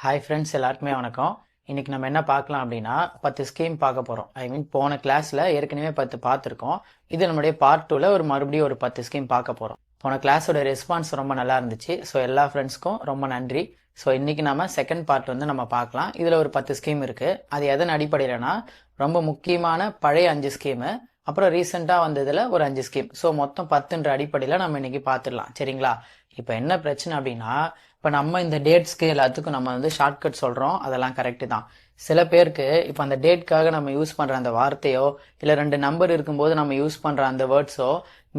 Hi friends, எல்லாருக்குமே வணக்கம். இன்னைக்கு நம்ம என்ன பார்க்கலாம் அப்படின்னா 10 ஸ்கீம் பார்க்க போகிறோம். போன கிளாஸில் ஏற்கனவே 10 பார்த்துருக்கோம். இது நம்மளுடைய பார்ட் 2ல மறுபடியும் ஒரு 10 ஸ்கீம் பார்க்க போகிறோம். போன கிளாஸோட ரெஸ்பான்ஸ் ரொம்ப நல்லா இருந்துச்சு. ஸோ எல்லா ஃப்ரெண்ட்ஸ்க்கும் ரொம்ப நன்றி. ஸோ இன்னைக்கு நம்ம செகண்ட் பார்ட் நம்ம பார்க்கலாம். இதில் ஒரு 10 ஸ்கீம் இருக்குது. அது எதன் அடிப்படையிலனா ரொம்ப முக்கியமான பழைய 5 ஸ்கீமு, அப்புறம் ரீசெண்டாக வந்ததில் ஒரு 5 ஸ்கீம். ஸோ மொத்தம் 10ன்ற அடிப்படையில் நம்ம இன்னைக்கு பார்த்துடலாம். சரிங்களா? இப்போ என்ன பிரச்சனை அப்படின்னா, இப்போ நம்ம இந்த டேட்ஸ்க்கு எல்லாத்துக்கும் நம்ம ஷார்ட்கட் சொல்கிறோம், அதெல்லாம் கரெக்டு தான். சில பேருக்கு இப்போ அந்த டேட்காக நம்ம யூஸ் பண்ணுற அந்த வார்த்தையோ இல்லை 2 நம்பர் இருக்கும்போது நம்ம யூஸ் பண்ணுற அந்த வேர்ட்ஸோ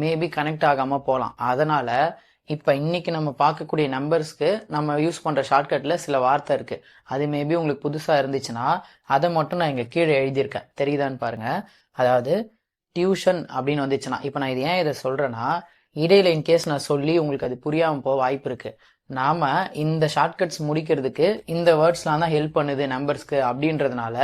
மேபி கனெக்ட் ஆகாமல் போகலாம். அதனால் இப்போ இன்னைக்கு நம்ம பார்க்கக்கூடிய நம்பர்ஸ்க்கு நம்ம யூஸ் பண்ணுற ஷார்ட்கட்டில் சில வார்த்தை இருக்குது. அது மேபி உங்களுக்கு புதுசாக இருந்துச்சுன்னா அதை மட்டும் நான் இங்கே கீழே எழுதியிருக்கேன். தெரியுதான்னு பாருங்கள். அதாவது டியூஷன் அப்படின்னு வந்துச்சுன்னா, இப்போ நான் இதை சொல்கிறேன்னா இடையில இன்கேஸ் நான் சொல்லி உங்களுக்கு அது புரியாமல் போக வாய்ப்பு இருக்குது. நாம இந்த ஷார்ட்கட்ஸ் முடிக்கிறதுக்கு இந்த வேர்ட்ஸ்லாம் தான் ஹெல்ப் பண்ணுது நம்பர்ஸ்க்கு அப்படின்றதுனால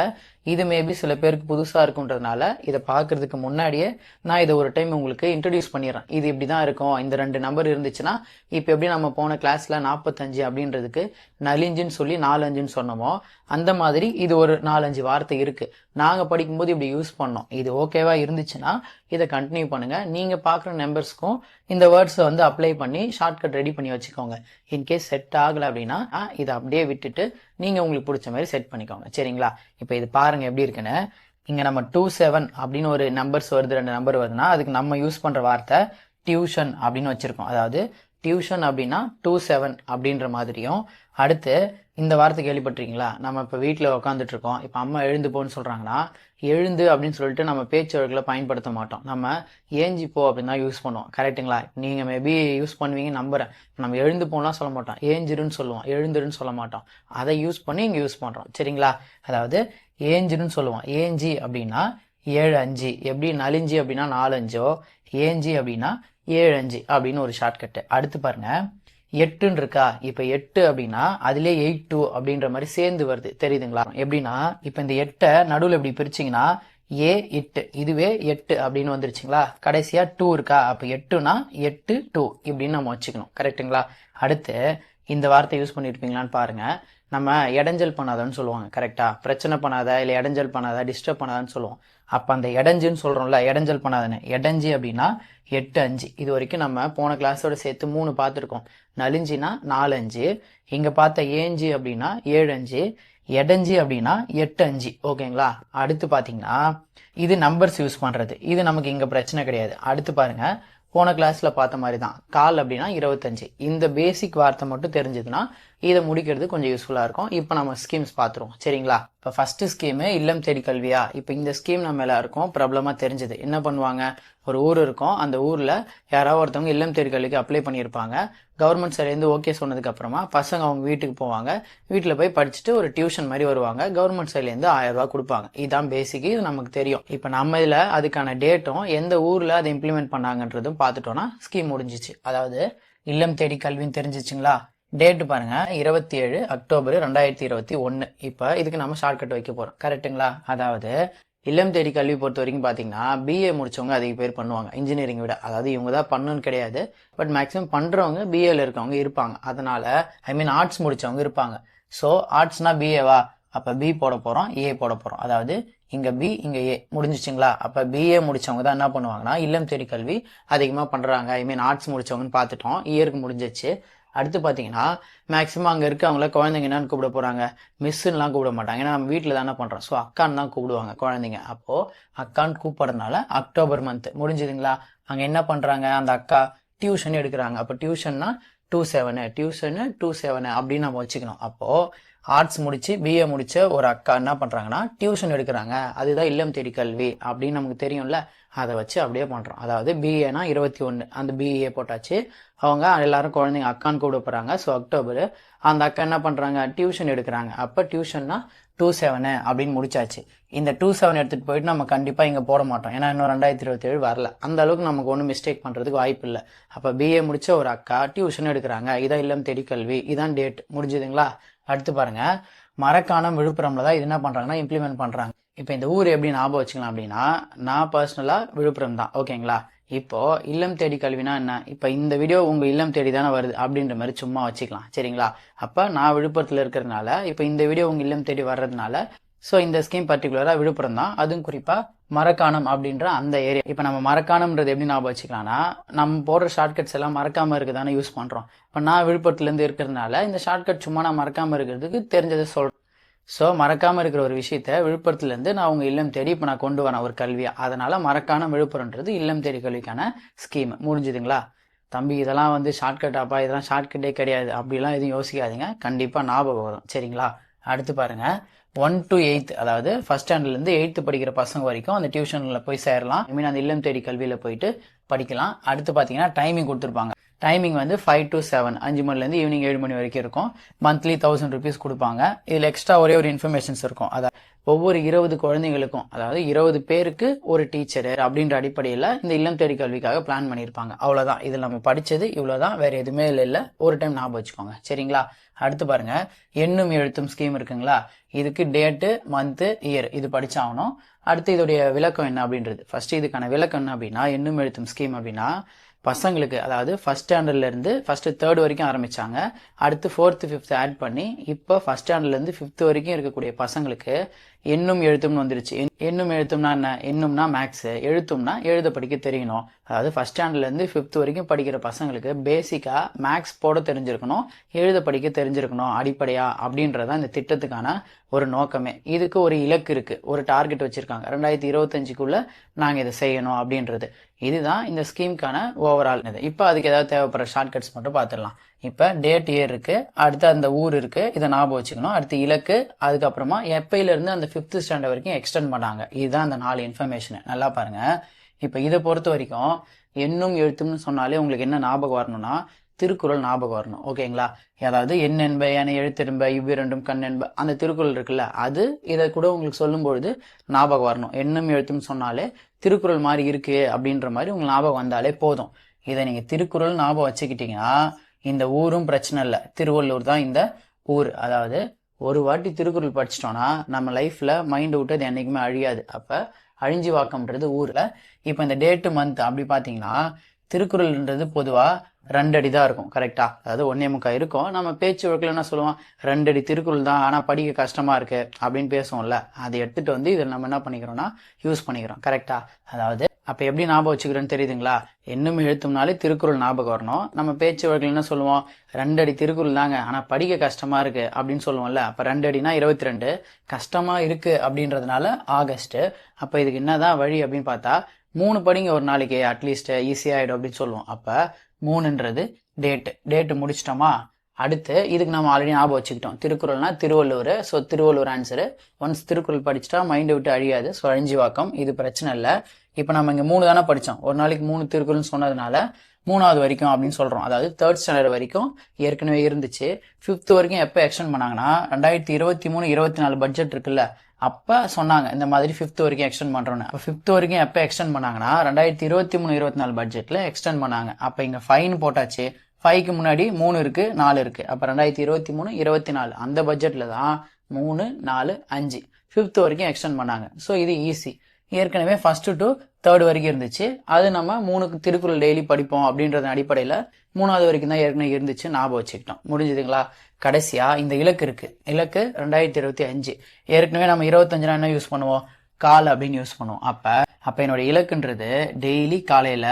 இது மேபி சில பேருக்கு புதுசாக இருக்குன்றதுனால இதை பார்க்கறதுக்கு முன்னாடியே நான் இதை ஒரு டைம் உங்களுக்கு இன்ட்ரடியூஸ் பண்ணிடுறேன். இது இப்படி தான் இருக்கும். இந்த 2 நம்பர் இருந்துச்சுன்னா இப்போ எப்படி நம்ம போன கிளாஸில் 45 அப்படின்றதுக்கு நலிஞ்சுன்னு சொல்லி 4-5ன்னு சொன்னோமோ அந்த மாதிரி இது ஒரு 4-5 வார்த்தை இருக்குது. நாங்கள் படிக்கும்போது இப்படி யூஸ் பண்ணோம். இது ஓகேவா இருந்துச்சுன்னா இதை கண்டினியூ பண்ணுங்கள். நீங்கள் பார்க்குற நம்பர்ஸ்க்கும் இந்த வேர்ட்ஸை அப்ளை பண்ணி ஷார்ட்கட் ரெடி பண்ணி வச்சுக்கோங்க. இன்கேஸ் செட் ஆகலை அப்படின்னா இதை அப்படியே விட்டுட்டு நீங்கள் உங்களுக்கு பிடிச்ச மாதிரி செட் பண்ணிக்கோங்க. சரிங்களா? இப்போ இது பாருங்கள் எப்படி இருக்குன்னு. இங்கே நம்ம 27 அப்படின்னு ஒரு நம்பர்ஸ் வருது, 2 நம்பர் வருதுன்னா அதுக்கு நம்ம யூஸ் பண்ணுற வார்த்தை டியூஷன் அப்படின்னு வச்சுருக்கோம். அதாவது டியூஷன் அப்படின்னா 27 அப்படின்ற மாதிரியும். அடுத்து இந்த வார்த்தை கேள்விப்பட்டிருக்கீங்களா? நம்ம இப்போ வீட்டில் உட்காந்துட்டு இருக்கோம். இப்போ அம்மா எழுந்து போன்னு சொல்கிறாங்கன்னா எழுந்து அப்படின்னு சொல்லிட்டு நம்ம பேச்சு வழக்கில் பயன்படுத்த மாட்டோம். நம்ம ஏஞ்சி போ அப்படின்னு தான் யூஸ் பண்ணுவோம். கரெக்டுங்களா? நீங்கள் மேபி யூஸ் பண்ணுவீங்க நம்புகிறேன். நம்ம எழுந்து போகலாம் சொல்ல மாட்டோம், ஏஞ்சிருன்னு சொல்லுவோம், எழுந்துருன்னு சொல்ல மாட்டோம். அதை யூஸ் பண்ணி இங்கே யூஸ் பண்ணுறோம். சரிங்களா? அதாவது ஏஞ்சிருன்னு சொல்லுவோம். ஏஞ்சி அப்படின்னா 7-5. எப்படி நலிஞ்சி அப்படின்னா 4-5, ஏஞ்சி அப்படின்னா 7-5 அப்படின்னு ஒரு ஷார்ட்கட்டு. அடுத்து பாருங்க 8ன்னு இருக்கா? இப்போ 8 அப்படின்னா அதுலேயே 8-2 அப்படின்ற மாதிரி சேர்ந்து வருது. தெரியுதுங்களா? எப்படின்னா இப்போ இந்த 8 நடுவில் இப்படி பிரிச்சிங்கன்னா A8, இதுவே 8 அப்படின்னு வந்துருச்சுங்களா? கடைசியாக 2 இருக்கா? அப்போ 8னா 8-2 இப்படின்னு நம்ம வச்சுக்கணும். கரெக்டுங்களா? அடுத்து இந்த வார்த்தை யூஸ் பண்ணியிருப்பீங்களான்னு பாருங்க. நம்ம இடைஞ்சல் பண்ணாதன்னு சொல்லுவாங்க. கரெக்டா? பிரச்சனை பண்ணாத, இல்லை இடைஞ்சல் பண்ணாத, டிஸ்டர்ப் பண்ணாதான்னு சொல்லுவோம். அப்போ அந்த இடைஞ்சுன்னு சொல்கிறோம்ல, இடைஞ்சல் பண்ணாதன்னு. இடைஞ்சி அப்படின்னா 8-5. இது வரைக்கும் நம்ம போன கிளாஸோட சேர்த்து 3 பார்த்துருக்கோம். நலிஞ்சினா 4-5, இங்கே பார்த்த ஏஞ்சி அப்படின்னா 7-5, எடஞ்சி அப்படின்னா 8-5. ஓகேங்களா? அடுத்து பார்த்தீங்கன்னா இது நம்பர்ஸ் யூஸ் பண்ணுறது. இது நமக்கு இங்கே பிரச்சனை கிடையாது. அடுத்து பாருங்க, போன கிளாஸில் பார்த்த மாதிரி தான். கால் அப்படின்னா 25. இந்த பேசிக் வார்த்தை மட்டும் தெரிஞ்சதுன்னா இதை முடிக்கிறது கொஞ்சம் யூஸ்ஃபுல்லாக இருக்கும். இப்போ நம்ம ஸ்கீம்ஸ் பார்த்துருவோம். சரிங்களா? இப்போ ஃபஸ்ட்டு ஸ்கீமு இல்லம் தேடி கல்வியா. இப்போ இந்த ஸ்கீம் நம்ம எல்லாருக்கும் பிரபலமாக தெரிஞ்சது. என்ன பண்ணுவாங்க? ஒரு ஊர் இருக்கும். அந்த ஊரில் யாராவது ஒருத்தவங்க இல்லம் தேடி கல்விக்கு அப்ளை பண்ணியிருப்பாங்க. கவர்மெண்ட் சைட்லேருந்து ஓகே சொன்னதுக்கு அப்புறமா பசங்க அவங்க வீட்டுக்கு போவாங்க. வீட்டில் போய் படிச்சுட்டு ஒரு டியூஷன் மாதிரி வருவாங்க. கவர்மெண்ட் சைட்லேருந்து 1000 ரூபா கொடுப்பாங்க. இதுதான் பேசிக்கு, இது நமக்கு தெரியும். இப்போ நம்ம இதில் அதுக்கான டேட்டும் எந்த ஊரில் அதை இம்ப்ளிமெண்ட் பண்ணாங்கன்றதும் பார்த்துட்டோன்னா ஸ்கீம் முடிஞ்சிச்சு. அதாவது இல்லம் தேடி கல்வின்னு தெரிஞ்சிச்சுங்களா? டேட்டு பாருங்க, 27 அக்டோபர் 2021. இப்போ இதுக்கு நம்ம ஷார்ட்கட் வைக்க போகிறோம். கரெக்டுங்களா? அதாவது இல்லம் தேடி கல்வி பொறுத்த வரைக்கும் பார்த்தீங்கன்னா பிஏ முடிச்சவங்க அதிக பேர் பண்ணுவாங்க இன்ஜினியரிங் விட. அதாவது இவங்க தான் பண்ணணும்னு கிடையாது, பட் மேக்ஸிமம் பண்ணுறவங்க பிஏல இருக்கவங்க இருப்பாங்க. அதனால ஆர்ட்ஸ் முடிச்சவங்க இருப்பாங்க. ஸோ ஆர்ட்ஸ்னா பிஏவா? அப்போ பி போட போகிறோம், ஏ போட போகிறோம். அதாவது இங்கே பி, இங்கே ஏ. முடிஞ்சிச்சுங்களா? அப்போ பிஏ முடிச்சவங்க தான் என்ன பண்ணுவாங்கன்னா இல்லம் தேடி கல்வி அதிகமாக பண்ணுறாங்க. ஆர்ட்ஸ் முடிச்சவங்கன்னு பார்த்துட்டோம். இயருக்கு முடிஞ்சிச்சு. அடுத்து பார்த்தீங்கன்னா மேக்ஸிமம் அங்கே இருக்கவங்கள குழந்தைங்க என்னன்னு கூப்பிட போகிறாங்க? மிஸ்ஸுன்னெலாம் கூப்பிட மாட்டாங்க. ஏன்னா நம்ம வீட்டில் தானே பண்ணுறோம். ஸோ அக்கான்னு தான் கூப்பிடுவாங்க குழந்தைங்க. அப்போது அக்கான்னு கூப்பிட்றதுனால அக்டோபர் மந்த் முடிஞ்சுதுங்களா? அங்கே என்ன பண்ணுறாங்க? அந்த அக்கா டியூஷன் எடுக்கிறாங்க. அப்போ டியூஷன்னா 27, டியூஷனு 27 அப்படின்னு நம்ம வச்சுக்கணும். அப்போது ஆர்ட்ஸ் முடிச்சு பிஏ முடிச்ச ஒரு அக்கா என்ன பண்ணுறாங்கன்னா டியூஷன் எடுக்கிறாங்க. அதுதான் இல்லம் தேடி கல்வி அப்படின்னு நமக்கு தெரியும்ல. அதை வச்சு அப்படியே பண்ணுறோம். அதாவது பிஏனா 21, அந்த பிஏ போட்டாச்சு. அவங்க எல்லாரும் குழந்தைங்க அக்கான்னு கூப்பிட போகிறாங்க. So October. அந்த அக்கா என்ன பண்ணுறாங்க? டியூஷன் எடுக்கிறாங்க. அப்போ டியூஷன்னா 27 அப்படின்னு முடிச்சாச்சு. இந்த 27 எடுத்துகிட்டு போயிட்டு நம்ம கண்டிப்பாக இங்கே போட மாட்டோம். ஏன்னா இன்னும் 2027 வரல. அந்த அளவுக்கு நமக்கு ஒன்றும் மிஸ்டேக் பண்ணுறதுக்கு வாய்ப்பு இல்லை. அப்போ பிஏ முடிச்ச ஒரு அக்கா டியூஷன் எடுக்கிறாங்க. இதான் இல்லம் தேடி கல்வி. இதான் டேட். முடிஞ்சுதுங்களா? அடுத்து பாருங்க, மரக்காணம் விழுப்புரம்ல தான் இது என்ன பண்ணுறாங்கன்னா இம்ப்ளிமெண்ட் பண்ணுறாங்க. இப்போ இந்த ஊர் எப்படி ஞாபகம் வச்சுக்கலாம் அப்படின்னா, நான் பர்சனலாக விழுப்புரம் தான். ஓகேங்களா? இப்போ இல்லம் தேடி கல்வினா என்ன? இப்போ இந்த வீடியோ உங்க இல்லம் தேடி தானே வருது அப்படின்ற மாதிரி சும்மா வச்சுக்கலாம், சரிங்களா? அப்ப நான் விழுப்புரத்துல இருக்கிறதுனால இப்போ இந்த வீடியோ உங்க இல்லம் தேடி வர்றதுனால ஸோ இந்த ஸ்கீம் பர்டிகுலராக விழுப்புரம் தான், அதுவும் குறிப்பா மரக்காணம் அப்படின்ற அந்த ஏரியா. இப்போ நம்ம மரக்காணம்ன்றது எப்படி ஞாபகம் வச்சுக்கலாம்னா, நம்ம போடுற ஷார்ட்கட்ஸ் எல்லாம் மறக்காம இருக்கு தானே யூஸ் பண்றோம். இப்போ நான் விழுப்புரத்துலேருந்து இருக்கிறதுனால இந்த ஷார்ட்கட் சும்மா நான் மறக்காம இருக்கிறதுக்கு தெரிஞ்சதை சொல்றேன். ஸோ மறக்காம இருக்கிற ஒரு விஷயத்த விழுப்புரத்துலேருந்து நான் உங்க இல்லம் தேடி இப்போ நான் கொண்டு வரேன் ஒரு கல்வியா. அதனால மறக்காம விழுப்புரம்ன்றது இல்லம் தேடி கல்விக்கான ஸ்கீம். முடிஞ்சுதுங்களா? தம்பி இதெல்லாம் வந்து ஷார்ட்கட் ஆப்பா, இதெல்லாம் ஷார்ட்கட்டே கிடையாது அப்படிலாம் எதுவும் யோசிக்காதீங்க, கண்டிப்பா ஞாபகம் வரும், சரிங்களா? அடுத்து பாருங்க, 1 to 8, அதாவது ஃபர்ஸ்ட் ஸ்டாண்டர்ட்லேருந்து 8th படிக்கிற பசங்க வரைக்கும் அந்த டியூஷனில் போய் சேரலாம். ஐ மீன் அந்த இல்லம் தேடி கல்வியில் போயிட்டு படிக்கலாம். அடுத்து பார்த்தீங்கன்னா டைமிங் கொடுத்துருப்பாங்க. டைமிங் வந்து 5 to 7, 5 மணிலேருந்து ஈவினிங் 7 மணி வரைக்கும் இருக்கும். மந்த்லி 1000 rupees கொடுப்பாங்க. இதில் எக்ஸ்ட்ரா ஒரே ஒரு இன்ஃபர்மேஷன்ஸ் இருக்கும். அதாவது ஒவ்வொரு 20 குழந்தைங்களுக்கும், அதாவது 20 பேருக்கு ஒரு டீச்சர் அப்படின்ற அடிப்படையில் இந்த இல்லம் தேடி கல்விக்காக பிளான் பண்ணியிருப்பாங்க. அவ்வளோதான், இதில் நம்ம படித்தது இவ்வளோதான், வேற எதுவுமே இல்லை. ஒரு டைம் ஞாபகம் வச்சுக்கோங்க, சரிங்களா? அடுத்து பாருங்க, எண்ணும் எழுத்தும் ஸ்கீம் இருக்குங்களா? இதுக்கு டேட்டு, மந்த்து, இயர் இது படிச்சாகணும். அடுத்து இதோடைய விளக்கம் என்ன அப்படின்றது. ஃபர்ஸ்ட் இதுக்கான விளக்கம் என்ன அப்படின்னா, எண்ணும் எழுத்தும் ஸ்கீம் அப்படின்னா பசங்களுக்கு, அதாவது ஃபர்ஸ்ட் ஸ்டாண்டர்ட்ல இருந்து ஃபர்ஸ்ட் 3rd வரைக்கும் ஆரம்பிச்சாங்க. அடுத்து 4th 5th ஆட் பண்ணி இப்போ ஃபர்ஸ்ட் ஸ்டாண்டர்ட்ல இருந்து 5th வரைக்கும் இருக்கக்கூடிய பசங்களுக்கு எண்ணும் எழுத்தும்னு வந்துருச்சு. எண்ணும் எழுத்தும்னா என்ன? எண்ணும்னா மேக்ஸ், எழுத்தும்னா எழுத படிக்க தெரியணும். அதாவது ஃபர்ஸ்ட் ஸ்டாண்டர்ட்ல இருந்து 5th வரைக்கும் படிக்கிற பசங்களுக்கு பேசிக்கா மேக்ஸ் போட தெரிஞ்சிருக்கணும், எழுத படிக்க தெரிஞ்சிருக்கணும் அடிப்படையா, அப்படின்றதான் இந்த திட்டத்துக்கான ஒரு நோக்கமே. இதுக்கு ஒரு இலக்கு இருக்கு, ஒரு டார்கெட் வச்சிருக்காங்க, 2025க்குள்ள நாங்க இதை செய்யணும் அப்படின்றது. இதுதான் இந்த ஸ்கீமுக்கான ஓவரால். இப்போ அதுக்கு ஏதாவது தேவைப்படுற ஷார்ட்கட்ஸ் மட்டும் பார்த்துடலாம். இப்போ டேட், இயர் இருக்கு, அடுத்து அந்த ஊர் இருக்கு, இதை ஞாபகம் வச்சுக்கணும். அடுத்து இலக்கு, அதுக்கப்புறமா எப்பையில இருந்து அந்த 5th ஸ்டாண்டர்ட் வரைக்கும் எக்ஸ்டெண்ட் பண்ணாங்க. இதுதான் அந்த 4 இன்ஃபர்மேஷன். நல்லா பாருங்க. இப்போ இதை பொறுத்த வரைக்கும் எண்ணும் எழுத்தும்னு சொன்னாலே உங்களுக்கு என்ன ஞாபகம் வரணும்னா திருக்குறள் ஞாபகம் வரணும், ஓகேங்களா? அதாவது எண் என்ப, என எழுத்தென்ப, இவ்விரண்டும் கண் என்ப, அந்த திருக்குறள் இருக்குல்ல, அது இதை கூட உங்களுக்கு சொல்லும் பொழுது ஞாபகம் வரணும். எண்ணும் எழுத்தும் சொன்னாலே திருக்குறள் மாதிரி இருக்கு அப்படின்ற மாதிரி உங்களுக்கு ஞாபகம் வந்தாலே போதும். இதை நீங்க திருக்குறள் ஞாபகம் வச்சுக்கிட்டீங்கன்னா இந்த ஊரும் பிரச்சனை இல்லை, திருவள்ளூர் தான் இந்த ஊர். அதாவது ஒரு வாட்டி திருக்குறள் படிச்சிட்டோம்னா நம்ம லைஃப்ல மைண்ட் விட்டு அது என்னைக்குமே அழியாது. அப்ப அழிஞ்சி வாக்கம்ன்றது ஊர்ல. இப்ப இந்த டேட்டு, மந்த் அப்படி பாத்தீங்கன்னா திருக்குறள்ன்றது பொதுவா 2 அடி தான் இருக்கும், கரெக்டா? அதாவது 1.25 இருக்கும். நம்ம பேச்சு வழக்கில் என்ன சொல்லுவோம், 2 அடி திருக்குறள் தான், ஆனா படிக்க கஷ்டமா இருக்கு அப்படின்னு பேசுவோம்ல, அதை எடுத்துட்டு வந்து இதில் நம்ம என்ன பண்ணிக்கிறோம்னா யூஸ் பண்ணிக்கிறோம், கரெக்டா? அதாவது அப்ப எப்படி ஞாபகம் வச்சுக்கிறோன்னு தெரியுதுங்களா? எண்ணும் எழுத்தும்னாலே திருக்குறள் ஞாபகம் வரணும். நம்ம பேச்சு வழக்கில் என்ன சொல்லுவோம், 2 அடி திருக்குறள் தாங்க, ஆனா படிக்க கஷ்டமா இருக்கு அப்படின்னு சொல்லுவோம்ல. அப்ப 2 அடினா 22, கஷ்டமா இருக்கு அப்படின்றதுனால ஆகஸ்ட். அப்ப இதுக்கு என்னதான் வழி அப்படின்னு பார்த்தா 3 படிங்க ஒரு நாளைக்கு, அட்லீஸ்ட் ஈஸியாயிடும் அப்படின்னு சொல்லுவோம். அப்ப 3ன்றது டேட்டு முடிச்சிட்டோமா? அடுத்து இதுக்கு நம்ம ஆல்ரெடி ஞாபகம் வச்சுக்கிட்டோம், திருக்குறள்னா Thiruvalluvar. So Thiruvalluvar answer. Once Thirukkural படிச்சுட்டா மைண்டை விட்டு அழியாது. ஸோ அழிஞ்சி வாக்கம், இது பிரச்சனை இல்லை. இப்போ நம்ம இங்கே 3 தானே படித்தோம், ஒரு நாளைக்கு 3 திருக்குறள்னு சொன்னதுனால 3வது வரைக்கும் அப்படின்னு சொல்கிறோம். அதாவது 3rd ஸ்டாண்டர்ட் வரைக்கும் ஏற்கனவே இருந்துச்சு. 5th வரைக்கும் எப்போ எக்ஸ்டெண்ட் பண்ணாங்கன்னா 2023-24 பட்ஜெட் இருக்குல்ல, அப்போ சொன்னாங்க இந்த மாதிரி 5th வரைக்கும் எக்ஸ்டெண்ட் பண்ணுறோன்னு. அப்போ 5th வரைக்கும் எப்போ எக்ஸ்டெண்ட் பண்ணாங்கன்னா 2023-24 பட்ஜெட்டில் எக்ஸ்டெண்ட் பண்ணாங்க. அப்போ இங்கே ஃபைன் போட்டாச்சு. 5க்கு முன்னாடி 3 இருக்கு, 4 இருக்கு. அப்போ 2023-24 அந்த பட்ஜெட்டில் தான் 3, 4, 5 5th வரைக்கும் எக்ஸ்டெண்ட் பண்ணாங்க. ஸோ இது ஈஸி. ஏற்கனவே 1st to 3rd வரைக்கும் இருந்துச்சு, அது நம்ம 3 திருக்குறள் டெய்லி படிப்போம் அப்படின்றது அடிப்படையில் 3வது வரைக்கும் தான் ஏற்கனவே இருந்துச்சு, ஞாபகம் வச்சுக்கிட்டோம். முடிஞ்சுதுங்களா? கடைசியா இந்த இலக்கு இருக்கு. இலக்கு 2025. ஏற்கனவே நம்ம 25 என்ன யூஸ் பண்ணுவோம், கால் அப்படின்னு யூஸ் பண்ணுவோம். அப்ப என்னோட இலக்குன்றது டெய்லி காலையில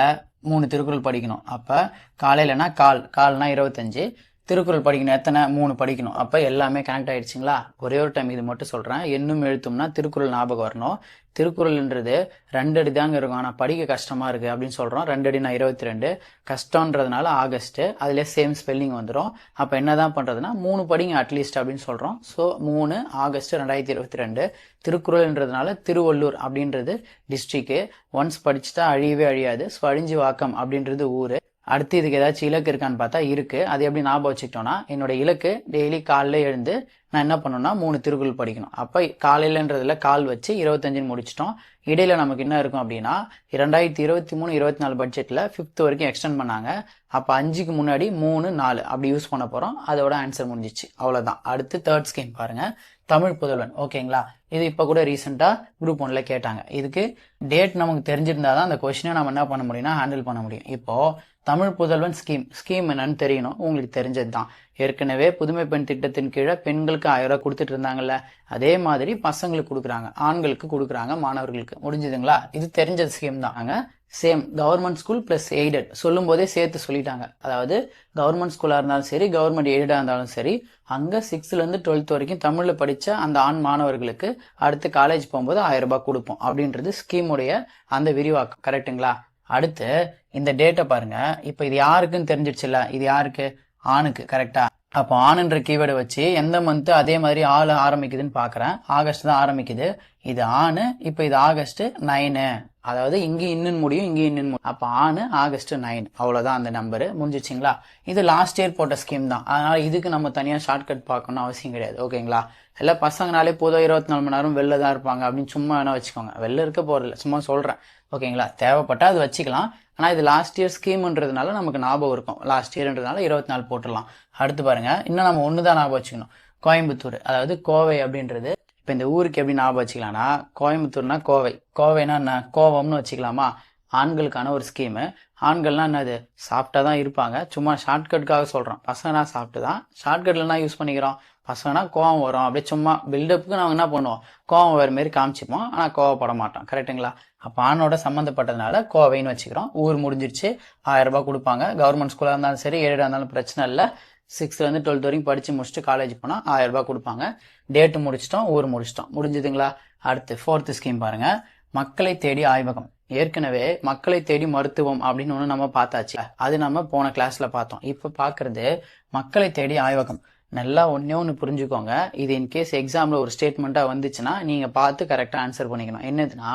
3 திருக்குறள் படிக்கணும். அப்ப காலையிலனா கால்னா 25, திருக்குறள் படிக்கணும் எத்தனை, 3 படிக்கணும். அப்ப எல்லாமே கனெக்ட் ஆயிடுச்சுங்களா? ஒரே ஒரு டைம் இது மட்டும் சொல்றேன், எண்ணும் எழுத்தும்னா திருக்குறள் ஞாபகம் வரணும். திருக்குறள்ன்றது 2 அடி தாங்க இருக்கும், ஆனா படிக்க கஷ்டமா இருக்கு அப்படின்னு சொல்றோம். 2 அடினா 22, கஷ்டம்ன்றதுனால ஆகஸ்ட், அதுல சேம் ஸ்பெல்லிங் வந்துடும். அப்ப என்னதான் பண்றதுன்னா 3 படிங்க அட்லீஸ்ட் அப்படின்னு சொல்றோம். So 3 August 2022. திருக்குறள்ன்றதுனால திருவள்ளூர் அப்படின்றது டிஸ்ட்ரிக்ட். ஒன்ஸ் படிச்சுட்டா அழியவே அழியாது. ஸோ அழிஞ்சி வாக்கம் அப்படின்றது ஊரு. அடுத்து இதுக்கு ஏதாச்சும் இலக்கு இருக்கான்னு பார்த்தா இருக்கு. அது எப்படி ஞாபகம் வச்சுக்கிட்டோம்னா, என்னோட இலக்கு டெய்லி காலைல எழுந்து நான் என்ன பண்ணணும்னா 3 திருக்குறள் படிக்கணும். அப்போ காலையிலன்றதுல கால் வச்சு 25 முடிச்சிட்டோம். இடையில நமக்கு என்ன இருக்கும் அப்படின்னா 2023-24 பட்ஜெட்ல 5th வரைக்கும் எக்ஸ்டெண்ட் பண்ணாங்க. அப்போ 5க்கு முன்னாடி 3, 4 அப்படி யூஸ் பண்ண போறோம். அதோட ஆன்சர் முடிஞ்சிச்சு. அவ்வளவுதான். அடுத்து தேர்ட் ஸ்கீம் பாருங்க, தமிழ் புதல்வன். ஓகேங்களா, இது இப்போ கூட ரீசெண்டா குரூப் 1ல கேட்டாங்க. இதுக்கு டேட் நமக்கு தெரிஞ்சிருந்தாதான் அந்த கொஸ்டினை நம்ம என்ன பண்ண முடியும்னா ஹேண்டில் பண்ண முடியும். இப்போ தமிழ் புதல்வன் ஸ்கீம் என்னன்னு தெரியணும். உங்களுக்கு தெரிஞ்சது தான். ஏற்கனவே புதுமை பெண் திட்டத்தின் கீழே பெண்களுக்கு 1000 ரூபாய் கொடுத்துட்டு இருந்தாங்கல்ல, அதே மாதிரி பசங்களுக்கு கொடுக்குறாங்க, ஆண்களுக்கு கொடுக்குறாங்க, மாணவர்களுக்கு. முடிஞ்சதுங்களா? இது தெரிஞ்ச ஸ்கீம் தாங்க. Same government school plus aided சொல்லும் போதே சேர்த்து சொல்லிட்டாங்க. அதாவது கவர்மெண்ட் ஸ்கூலா இருந்தாலும் சரி, கவர்மெண்ட் எய்டடா இருந்தாலும் சரி, அங்க 6th இருந்து 12th வரைக்கும் தமிழ்ல படிச்ச அந்த ஆண் மாணவர்களுக்கு அடுத்து காலேஜ் போகும்போது 1000 ரூபாய் கொடுப்போம் அப்படின்றது ஸ்கீமுடைய அந்த விரிவாக்கம். கரெக்டுங்களா? அடுத்து இந்த டேட்டை பாருங்க. இப்ப இது யாருக்குன்னு தெரிஞ்சிடுச்சுல்ல, இது யாருக்கு? ஆணுக்கு. கரெக்டா? அப்போ ஆணுன்ற கீவேர்டை வச்சு எந்த மந்த் அதே மாதிரி ஆளு ஆரம்பிக்குதுன்னு பாக்குறேன். ஆகஸ்ட் தான் ஆரம்பிக்குது. இது ஆணு. இப்ப இது ஆகஸ்ட் 9. அதாவது இங்க இன்னும் முடியும், இங்க இன்னும். அப்ப ஆணு ஆகஸ்ட் 9. அவ்வளவுதான் அந்த நம்பரு. முடிஞ்சிச்சிங்களா? இது லாஸ்ட் இயர் போட்ட ஸ்கீம் தான். அதனால இதுக்கு நம்ம தனியா ஷார்ட்கட் பார்க்கணும்னு அவசியம் கிடையாது. ஓகேங்களா? எல்லா பசங்கனாலே பொதுவாக 24 மணி நேரம் வெளில தான் இருப்பாங்க அப்படின்னு சும்மா வேணா வச்சுக்கோங்க. வெளில இருக்க போறதில்ல, சும்மா சொல்றேன். ஓகேங்களா? தேவைப்பட்டா அது வச்சுக்கலாம். ஆனா இது லாஸ்ட் இயர் ஸ்கீம்ன்றதுனால நமக்கு ஞாபகம் இருக்கும். லாஸ்ட் இயர்ன்றதுனால 24 போட்டுடலாம். அடுத்து பாருங்க, இன்னும் நம்ம ஒண்ணுதான் ஞாபகம் வச்சுக்கணும். கோயம்புத்தூர், அதாவது கோவை அப்படின்றது. இப்ப இந்த ஊருக்கு எப்படி ஞாபகம் வச்சுக்கலாம்னா, கோயம்புத்தூர்னா கோவை, கோவைனா என்ன? கோவம்னு வச்சுக்கலாமா? ஆண்களுக்கான ஒரு ஸ்கீமு. ஆண்கள்லாம் என்னது? சாப்பிட்டா தான் இருப்பாங்க. சும்மா ஷார்ட்கட்டுக்காக சொல்றோம். பசங்கன்னா சாப்பிட்டு தான். ஷார்ட்கட்ல யூஸ் பண்ணிக்கிறோம். பசங்கன்னா கோவம் வரும், அப்படியே சும்மா பில்டப்புக்கு நாங்கள் என்ன பண்ணுவோம், கோவம் வேறு மாரி காமிச்சிப்போம், ஆனால் கோவப்பட மாட்டோம். கரெக்டுங்களா? அப்போ ஆணோட சம்மந்தப்பட்டதுனால கோவைன்னு வச்சுக்கிறோம். ஊர் முடிஞ்சிருச்சு. 1000 ரூபாய் கொடுப்பாங்க. கவர்மெண்ட் ஸ்கூலாக இருந்தாலும் சரி, எய்டா இருந்தாலும் பிரச்சனை இல்லை. 6th இருந்து 12th வரைக்கும் படிச்சு முடிச்சுட்டு காலேஜ் போனா 1000 ரூபாய் கொடுப்பாங்க. டேட்டு முடிச்சிட்டோம், ஊர் முடிச்சிட்டோம். முடிஞ்சுதுங்களா? அடுத்து 4th ஸ்கீம் பாருங்க, மக்களை தேடி ஆய்வகம். ஏற்கனவே மக்களை தேடி மருத்துவம் அப்படின்னு ஒண்ணு நம்ம பார்த்தாச்சு. அது நம்ம போன கிளாஸ்ல பார்த்தோம். இப்ப பாக்குறது மக்களை தேடி ஆய்வகம். நல்லா ஒண்ணு புரிஞ்சுக்கோங்க. இது இன்கேஸ் எக்ஸாம்ல ஒரு ஸ்டேட்மெண்டா வந்துச்சுன்னா நீங்க பார்த்து கரெக்டா ஆன்சர் பண்ணிக்கணும். என்னதுன்னா,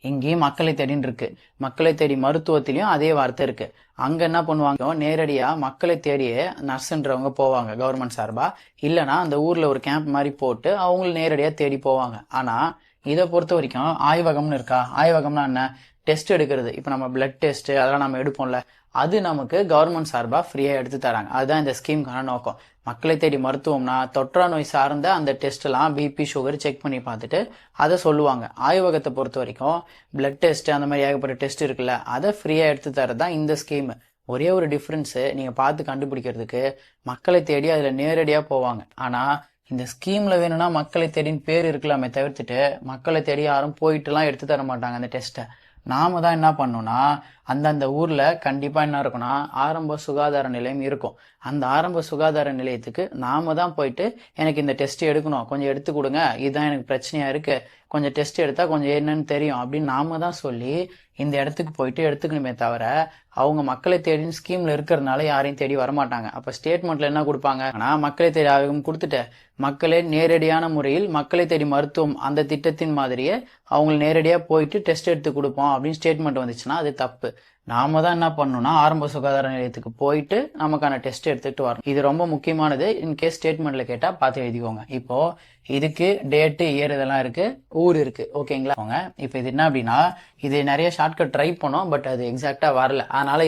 இங்கேயும் மக்களை தேடின்னு இருக்கு, மக்களை தேடி மருத்துவத்திலயும் அதே வார்த்தை இருக்கு. அங்க என்ன பண்ணுவாங்க, நேரடியா மக்களை தேடியே நர்ஸ்ன்றவங்க போவாங்க கவர்மெண்ட் சார்பா. இல்லைன்னா அந்த ஊர்ல ஒரு கேம்ப் மாதிரி போட்டு அவங்களை நேரடியா தேடி போவாங்க. ஆனா இதை பொறுத்த வரைக்கும் ஆய்வகம்னு இருக்கா? ஆய்வகம்னா என்ன? டெஸ்ட் எடுக்கிறது. இப்ப நம்ம பிளட் டெஸ்ட் அதெல்லாம் நம்ம எடுப்போம்ல, அது நமக்கு கவர்மெண்ட் சார்பா ஃப்ரீயா எடுத்து தராங்க. அதுதான் இந்த ஸ்கீமுக்கான நோக்கம். மக்களை தேடி மருத்துவம்னா தொற்றா நோய் சார்ந்த அந்த டெஸ்ட் எல்லாம் பிபி சுகர் செக் பண்ணி பார்த்துட்டு அதை சொல்லுவாங்க. ஆய்வகத்தை பொறுத்த வரைக்கும் பிளட் டெஸ்ட் அந்த மாதிரி ஏகப்பட்ட டெஸ்ட் இருக்குல்ல, அதை ஃப்ரீயா எடுத்து தரதான் இந்த ஸ்கீம். ஒரே ஒரு டிஃபரன்ஸ் நீங்க பார்த்து கண்டுபிடிக்கிறதுக்கு, மக்களை தேடி அதுல நேரடியா போவாங்க. ஆனா இந்த ஸ்கீம்ல வேணும்னா மக்களை தேடின்னு பேர் இருக்கலாமே தவிர்த்துட்டு மக்களை தேடி யாரும் போயிட்டு எல்லாம் எடுத்து தர மாட்டாங்க அந்த டெஸ்ட்டை. நாம தான் என்ன பண்ணோம்னா, அந்தந்த ஊர்ல கண்டிப்பா என்ன இருக்கும்னா ஆரம்ப சுகாதார நிலையம் இருக்கும். அந்த ஆரம்ப சுகாதார நிலையத்துக்கு நாம தான் போயிட்டு, எனக்கு இந்த டெஸ்ட் எடுக்கணும், கொஞ்சம் எடுத்து கொடுங்க, இதுதான் எனக்கு பிரச்சனையா இருக்கு, கொஞ்சம் டெஸ்ட் எடுத்தா கொஞ்சம் என்னன்னு தெரியும் அப்படின்னு நாம தான் சொல்லி இந்த இடத்துக்கு போயிட்டு எடுத்துக்கணுமே தவிர, அவங்க மக்களை தேடி ஸ்கீம்ல இருக்கிறதுனால யாரையும் தேடி வரமாட்டாங்க. அப்ப ஸ்டேட்மெண்ட்ல என்ன கொடுப்பாங்க, ஆனா மக்களை தேடி ஆய்வகம் கொடுத்துட்டு மக்களே நேரடியான முறையில் மக்களை தேடி மருத்துவம் அந்த திட்டத்தின் மாதிரியே அவங்க நேரடியா போயிட்டு டெஸ்ட் எடுத்து கொடுப்போம் அப்படின்னு ஸ்டேட்மெண்ட் வந்துச்சுன்னா அது தப்பு. நாம தான் என்ன பண்ணணும்னா ஆரம்ப சுகாதார நிலையத்துக்கு போயிட்டு நமக்கான டெஸ்ட் எடுத்துட்டு வரணும். இது ரொம்ப முக்கியமானது. இன்கேஸ் ஸ்டேட்மெண்ட்ல கேட்டா பார்த்து எழுதிக்கோங்க. இப்போ இதுக்கு டேட்டு இயர் இதெல்லாம் இருக்கு, ஊர் இருக்கு. ஓகேங்களா? இப்போ இது என்ன அப்படின்னா, இது நிறைய ஷார்ட்கட் ட்ரை பண்ணோம், பட் அது எக்ஸாக்டா வரல. அதனால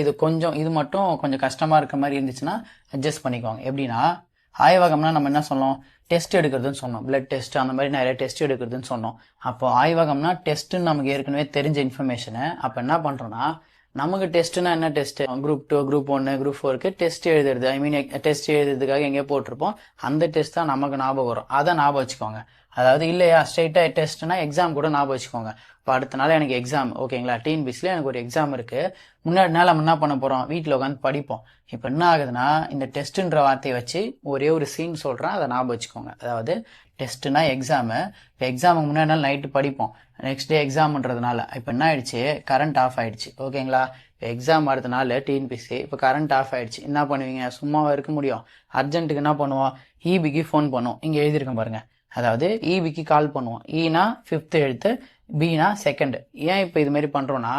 இது மட்டும் கொஞ்சம் கஷ்டமா இருக்க மாதிரி இருந்துச்சுன்னா அட்ஜஸ்ட் பண்ணிக்கோங்க. எப்படின்னா, ஆய்வகம்னா நம்ம என்ன சொன்னோம், டெஸ்ட் எடுக்கிறதுன்னு சொன்னோம். பிளட் டெஸ்ட் அந்த மாதிரி நிறைய டெஸ்ட் எடுக்கிறதுன்னு சொன்னோம். அப்போ ஆய்வகம்னா டெஸ்ட்னு நமக்கு ஏற்கனவே தெரிஞ்ச இன்ஃபர்மேஷனு. அப்ப என்ன பண்றோம்னா, நமக்கு டெஸ்ட்னா என்ன டெஸ்ட், குரூப் 2 குரூப் 1 குரூப் 4க்கு டெஸ்ட் எழுதுறது, ஐ மீன் டெஸ்ட் எழுதுறதுக்காக எங்கேயோ போட்டிருப்போம். அந்த டெஸ்ட் தான் நமக்கு ஞாபகம் வரும். அதை ஞாபகம் வச்சுக்கோங்க. அதாவது இல்லையா ஸ்ட்ரைட்டா டெஸ்ட்னா எக்ஸாம் கூட ஞாபகம் வச்சுக்கோங்க. இப்போ அடுத்த நாள் எனக்கு எக்ஸாம். ஓகேங்களா? டிஎன்பிஎஸ்சில எனக்கு ஒரு எக்ஸாம் இருக்கு. முன்னாடி நாள் நம்ம என்ன பண்ண போறோம், வீட்டில் உட்காந்து படிப்போம். இப்போ என்ன ஆகுதுன்னா, இந்த டெஸ்ட்ன்ற வார்த்தையை வச்சு ஒரே ஒரு சீன் சொல்றேன், அதை ஞாபகம் வச்சுக்கோங்க. அதாவது டெஸ்ட்னா எக்ஸாமு. இப்போ எக்ஸாமுக்கு முன்னாடி நாள் நைட்டு படிப்போம், நெக்ஸ்ட் டே எக்ஸாம்ன்றதுனால இப்போ என்ன ஆயிடுச்சு, கரண்ட் ஆஃப் ஆயிடுச்சு. ஓகேங்களா? இப்போ எக்ஸாம் அடுத்த நாள் டிஎன்பிஎஸ்சி, இப்போ கரண்ட் ஆஃப் ஆயிடுச்சு. என்ன பண்ணுவீங்க, சும்மாவா இருக்க முடியும்? அர்ஜென்ட்டுக்கு என்ன பண்ணுவோம், இபிக்கு ஃபோன் பண்ணுவோம். இங்கே எழுதியிருக்கேன் பாருங்க. அதாவது இபிக்கு கால் பண்ணுவோம். ஈனா 5th எழுத்து, பினா 2nd. ஏன் இப்போ இது மாதிரி பண்றோம்னா,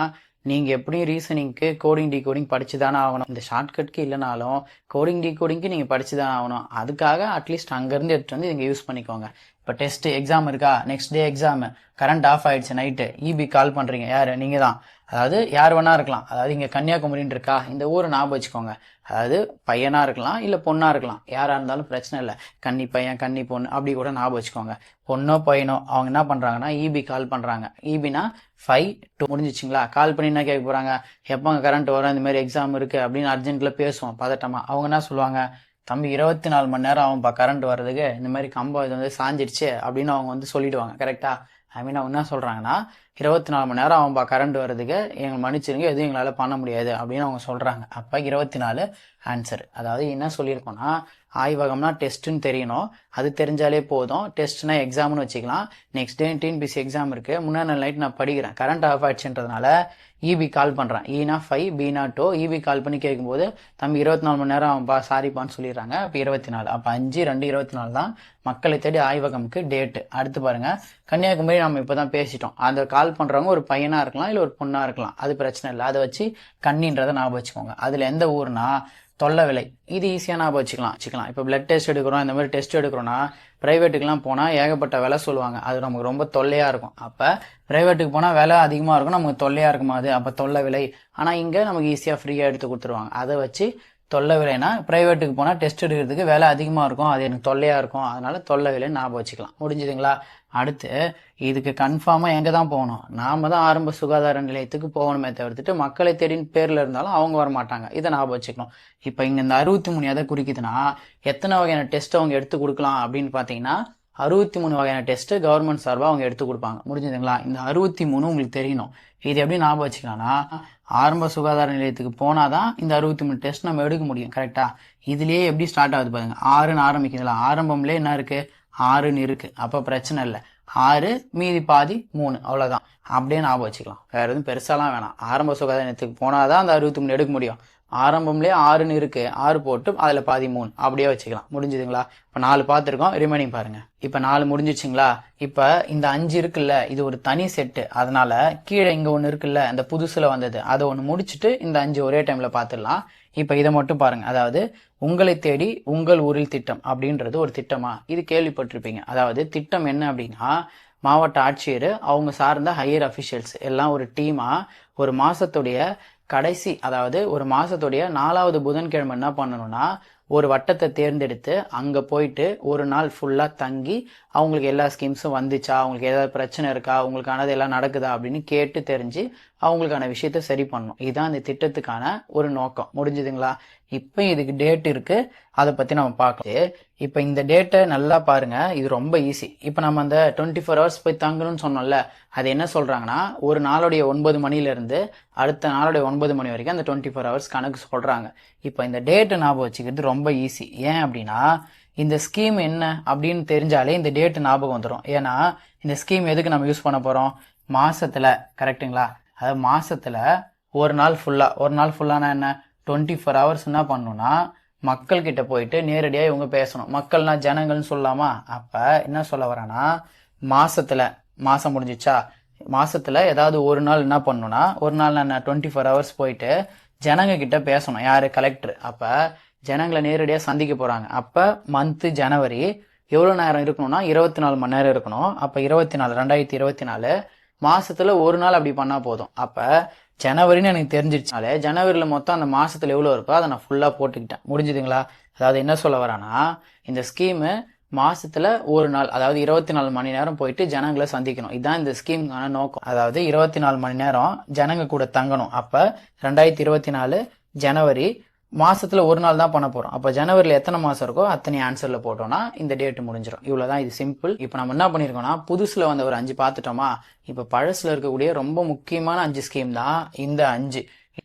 நீங்கள் எப்படியும் ரீசனிங்க்கு கோடிங் டிகோடிங் படிச்சு தானே ஆகணும். இந்த ஷார்ட்கட்க்கு இல்லைனாலும் கோடிங் டிகோடிங்க்கு நீங்கள் படிச்சு தானே ஆகணும். அதுக்காக அட்லீஸ்ட் அங்கேருந்து எடுத்துகிட்டு வந்து நீங்கள் யூஸ் பண்ணிக்கோங்க. இப்போ டெஸ்ட்டு எக்ஸாம் இருக்கா, next day exam, current off ஆயிடுச்சு நைட்டு, இபி கால் பண்ணுறீங்க, யார் நீங்கள் தான். அதாவது யார் வேணா இருக்கலாம். அதாவது இங்கே கன்னியாகுமரின்னு இருக்கா, இந்த ஊரை ஞாபகம் வச்சுக்கோங்க. அதாவது பையனாக இருக்கலாம் இல்லை பொண்ணாக இருக்கலாம், யாராக இருந்தாலும் பிரச்சனை இல்லை. கன்னி பையன் கன்னி பொண்ணு அப்படி கூட ஞாபகம் வச்சுக்கோங்க. பொண்ணோ பையனோ அவங்க என்ன பண்ணுறாங்கன்னா இபி கால் பண்ணுறாங்க. இபினா 5-2 முடிஞ்சிச்சிங்களா. கால் பண்ணி என்ன கேட்க போகிறாங்க, எப்போங்க கரண்ட் வரும், இந்த மாதிரி எக்ஸாம் இருக்குது அப்படின்னு அர்ஜென்ட்டில் பேசுவோம் பதட்டமாக. அவங்க என்ன சொல்லுவாங்க, தம்பி 24 மணி நேரம் ஆகும்ப்பா கரண்ட் வர்றதுக்கு, இந்த மாதிரி கம்பம் இது வந்து சாஞ்சிடுச்சு அப்படின்னு அவங்க வந்து சொல்லிடுவாங்க. கரெக்டாக அவங்க என்ன சொல்கிறாங்கன்னா 24 மணி நேரம் ஆகும்பா கரண்ட் வர்றதுக்கு, எங்களை மன்னிச்சிருங்க எதுவும் எங்களால் பண்ண முடியாது அப்படின்னு அவங்க சொல்கிறாங்க. அப்போ 24 ஆன்சர். அதாவது என்ன சொல்லியிருக்கோன்னா ஆய்வகம்னா டெஸ்ட்டுன்னு தெரியணும், அது தெரிஞ்சாலே போதும். டெஸ்ட்னா எக்ஸாம்னு வச்சுக்கலாம். நெக்ஸ்ட் டே டிஎன்பிசி எக்ஸாம் இருக்குது, முன்னாடி நைட் நான் படிக்கிறேன், கரண்ட் ஆஃப் ஆயிடுச்சுன்றதுனால இபி கால் பண்ணுறேன். ஈனா 5 பீனா 2. இபி கால் பண்ணி கேட்கும்போது தம்பி 24 மணி நேரம் ஆகும்பா சாரிப்பான்னு சொல்லிடுறாங்க. அப்போ 24. அப்போ 5-2-24 தான் மக்களை தேடி ஆய்வகம்க்கு டேட்டு. அடுத்து பாருங்க, கன்னியாகுமரி நம்ம இப்போ தான் பேசிட்டோம். அந்த கால் பண்ணுறவங்க ஒரு பையனாக இருக்கலாம் இல்லை ஒரு பொண்ணாக இருக்கலாம், அது பிரச்சனை இல்லை. அதை வச்சு கன்னின்றதை ஞாபகம் வச்சுக்கோங்க. அதில் எந்த ஊர்னா தொல்லை விலை, இது ஈஸியாக ஞாபகம் வச்சுக்கலாம். இப்போ பிளட் டெஸ்ட் எடுக்கிறோம், இந்த மாதிரி டெஸ்ட் எடுக்கிறோன்னா ப்ரைவேட்டுக்கெலாம் போனால் ஏகப்பட்ட விலை சொல்லுவாங்க, அது நமக்கு ரொம்ப தொல்லையாக இருக்கும். அப்போ ப்ரைவேட்டுக்கு போனால் விலை அதிகமாக இருக்கும், நமக்கு தொல்லையாக இருக்குமா அது, அப்போ தொல்லை விலை. ஆனால் இங்கே நமக்கு ஈஸியாக ஃப்ரீயாக எடுத்து கொடுத்துருவாங்க. அதை வச்சு தொல்லை விலைனா ப்ரைவேட்டுக்கு போனால் டெஸ்ட் எடுக்கிறதுக்கு விலை அதிகமாக இருக்கும், அது எனக்கு தொல்லையாக இருக்கும், அதனால தொல்லை விலைன்னு ஞாபகம் வச்சுக்கலாம். முடிஞ்சுதுங்களா. அடுத்து இதுக்கு கன்ஃபார்மாக எங்கே தான் போகணும், நாம் தான் ஆரம்ப சுகாதார நிலையத்துக்கு போகணுமே தவிர்த்துட்டு மக்களை தேடின்னு பேரில் இருந்தாலும் அவங்க வர மாட்டாங்க. இதை ஞாபகம் வச்சுக்கணும். இப்போ இங்கே இந்த 63 எதை குறிக்குதுன்னா எத்தனை வகையான டெஸ்ட் அவங்க எடுத்து கொடுக்கலாம் அப்படின்னு பார்த்தீங்கன்னா 63 வகையான டெஸ்ட்டு கவர்மெண்ட் சார்பாக அவங்க எடுத்து கொடுப்பாங்க. முடிஞ்சுதுங்களா. இந்த 63 உங்களுக்கு தெரியணும். இது எப்படி ஞாபகம் வச்சுக்கலாம்னா ஆரம்ப சுகாதார நிலையத்துக்கு போனால் தான் இந்த 63 டெஸ்ட் நம்ம எடுக்க முடியும். கரெக்டாக. இதுலேயே எப்படி ஸ்டார்ட் ஆகுது பாருங்க, 6ன்னு ஆரம்பிக்குதுல, ஆரம்பம்லேயே என்ன இருக்குது 6ன்னு இருக்குது. அப்போ பிரச்சனை இல்லை, 6 மீதி பாதி 3 அவ்வளோதான். அப்படியே ஞாபகம் வச்சுக்கலாம், வேறு எதுவும் பெருசாலாம் வேணாம். ஆரம்ப சுகாதார நிலையத்துக்கு போனால் தான் அந்த 63 எடுக்க முடியும். ஆரம்பம்லேயே 6ன்னு இருக்குது, 6 போட்டு அதில் பாதி 3 அப்படியே வச்சுக்கலாம். முடிஞ்சுதுங்களா. இப்போ 4 பார்த்துருக்கோம், ரிமைனிங் பாருங்கள். இப்போ 4 முடிஞ்சிச்சிங்களா. இப்போ இந்த 5 இருக்குல்ல, இது ஒரு தனி செட்டு, அதனால கீழே இங்கே ஒன்று இருக்குல்ல, அந்த புதுசில் வந்தது, அதை ஒன்று முடிச்சுட்டு இந்த 5 ஒரே டைமில் பார்த்துடலாம். இப்போ இதை மட்டும் பாருங்கள். அதாவது உங்களை தேடி உங்கள் ஊரில் திட்டம் அப்படின்றது ஒரு திட்டமா, இது கேள்விப்பட்டிருப்பீங்க. அதாவது திட்டம் என்ன அப்படின்னா மாவட்ட ஆட்சியர் அவங்க சார்ந்த ஹையர் அஃபிஷியல்ஸ் எல்லாம் ஒரு டீமாக ஒரு மாதத்துடைய கடைசி, அதாவது ஒரு மாதத்துடைய 4வது புதன்கிழமை என்ன பண்ணணும்னா ஒரு வட்டத்தை தேர்ந்தெடுத்து அங்கே போயிட்டு ஒரு நாள் ஃபுல்லாக தங்கி அவங்களுக்கு எல்லா ஸ்கீம்ஸும் வந்துச்சா, அவங்களுக்கு ஏதாவது பிரச்சனை இருக்கா, அவங்களுக்கானது எல்லாம் நடக்குதா அப்படின்னு கேட்டு தெரிஞ்சு அவங்களுக்கான விஷயத்த சரி பண்ணணும். இதுதான் இந்த திட்டத்துக்கான ஒரு நோக்கம். முடிஞ்சுதுங்களா. இப்போ இதுக்கு டேட் இருக்குது, அதை பற்றி நம்ம பார்க்கலாம். இப்போ இந்த டேட்டை நல்லா பாருங்கள், இது ரொம்ப ஈஸி. இப்போ நம்ம அந்த 24 ஹவர்ஸ் போய் தங்கணும்னு சொன்னோம்ல, அது என்ன சொல்கிறாங்கன்னா ஒரு நாளுடைய 9 மணிலேருந்து அடுத்த நாளுடைய 9 மணி வரைக்கும் அந்த 24 ஹவர்ஸ் கணக்கு சொல்கிறாங்க. இப்போ இந்த டேட்டை ஞாபகம் வச்சுக்கிறது ரொம்ப ஈஸி. ஏன் அப்படின்னா இந்த ஸ்கீம் என்ன அப்படின்னு தெரிஞ்சாலே இந்த டேட்டு ஞாபகம் வந்துடும். ஏன்னா இந்த ஸ்கீம் எதுக்கு நம்ம யூஸ் பண்ண போகிறோம், மாதத்தில். கரெக்டுங்களா. அதாவது மாதத்தில் ஒரு நாள் ஃபுல்லானா என்ன 24 ஹவர்ஸ் என்ன பண்ணணும்னா மக்கள்கிட்ட போயிட்டு நேரடியாக இவங்க பேசணும். மக்கள்னா ஜனங்கள்னு சொல்லலாமா. அப்போ என்ன சொல்ல வரேன்னா மாதம் முடிஞ்சிச்சா, மாதத்தில் ஏதாவது ஒரு நாள் என்ன பண்ணணும்னா, ஒரு நாள் நான் 24 ஹவர்ஸ் போயிட்டு ஜனங்க கிட்ட பேசணும். யார், கலெக்டர். அப்போ ஜனங்களை நேரடியாக சந்திக்க போகிறாங்க. அப்போ மந்த்து ஜனவரி எவ்வளோ நேரம் இருக்கணும்னா 24 மணி நேரம் இருக்கணும். அப்போ 2024 மாதத்தில் ஒரு நாள் அப்படி பண்ணால் போதும். அப்போ ஜனவரின்னு எனக்கு தெரிஞ்சிருச்சாலே ஜனவரியில் மொத்தம் அந்த மாதத்தில் எவ்வளோ இருக்கோ அதை நான் ஃபுல்லாக போட்டுக்கிட்டேன். முடிஞ்சுதுங்களா. அதாவது என்ன சொல்ல வரேன்னா இந்த ஸ்கீமு மாசத்துல ஒரு நாள், அதாவது 24 மணி நேரம் போயிட்டு ஜனங்களை சந்திக்கணும். இதுதான் இந்த ஸ்கீமுக்கான நோக்கம். அதாவது 24 மணி நேரம் ஜனங்க கூட தங்கணும். அப்ப 2024 ஜனவரி மாசத்துல ஒரு நாள் தான் பண்ண போறோம். அப்ப ஜனவரியில் எத்தனை மாசம் இருக்கோ அத்தனை ஆன்சர்ல போட்டோம்னா இந்த டேட் முடிஞ்சிடும். இவ்வளவுதான், இது சிம்பிள். இப்ப நம்ம என்ன பண்ணிருக்கோம்னா புதுசுல வந்த ஒரு 5 பார்த்துட்டோமா. இப்ப பழசுல இருக்கக்கூடிய ரொம்ப முக்கியமான 5 ஸ்கீம் தான் இந்த 5.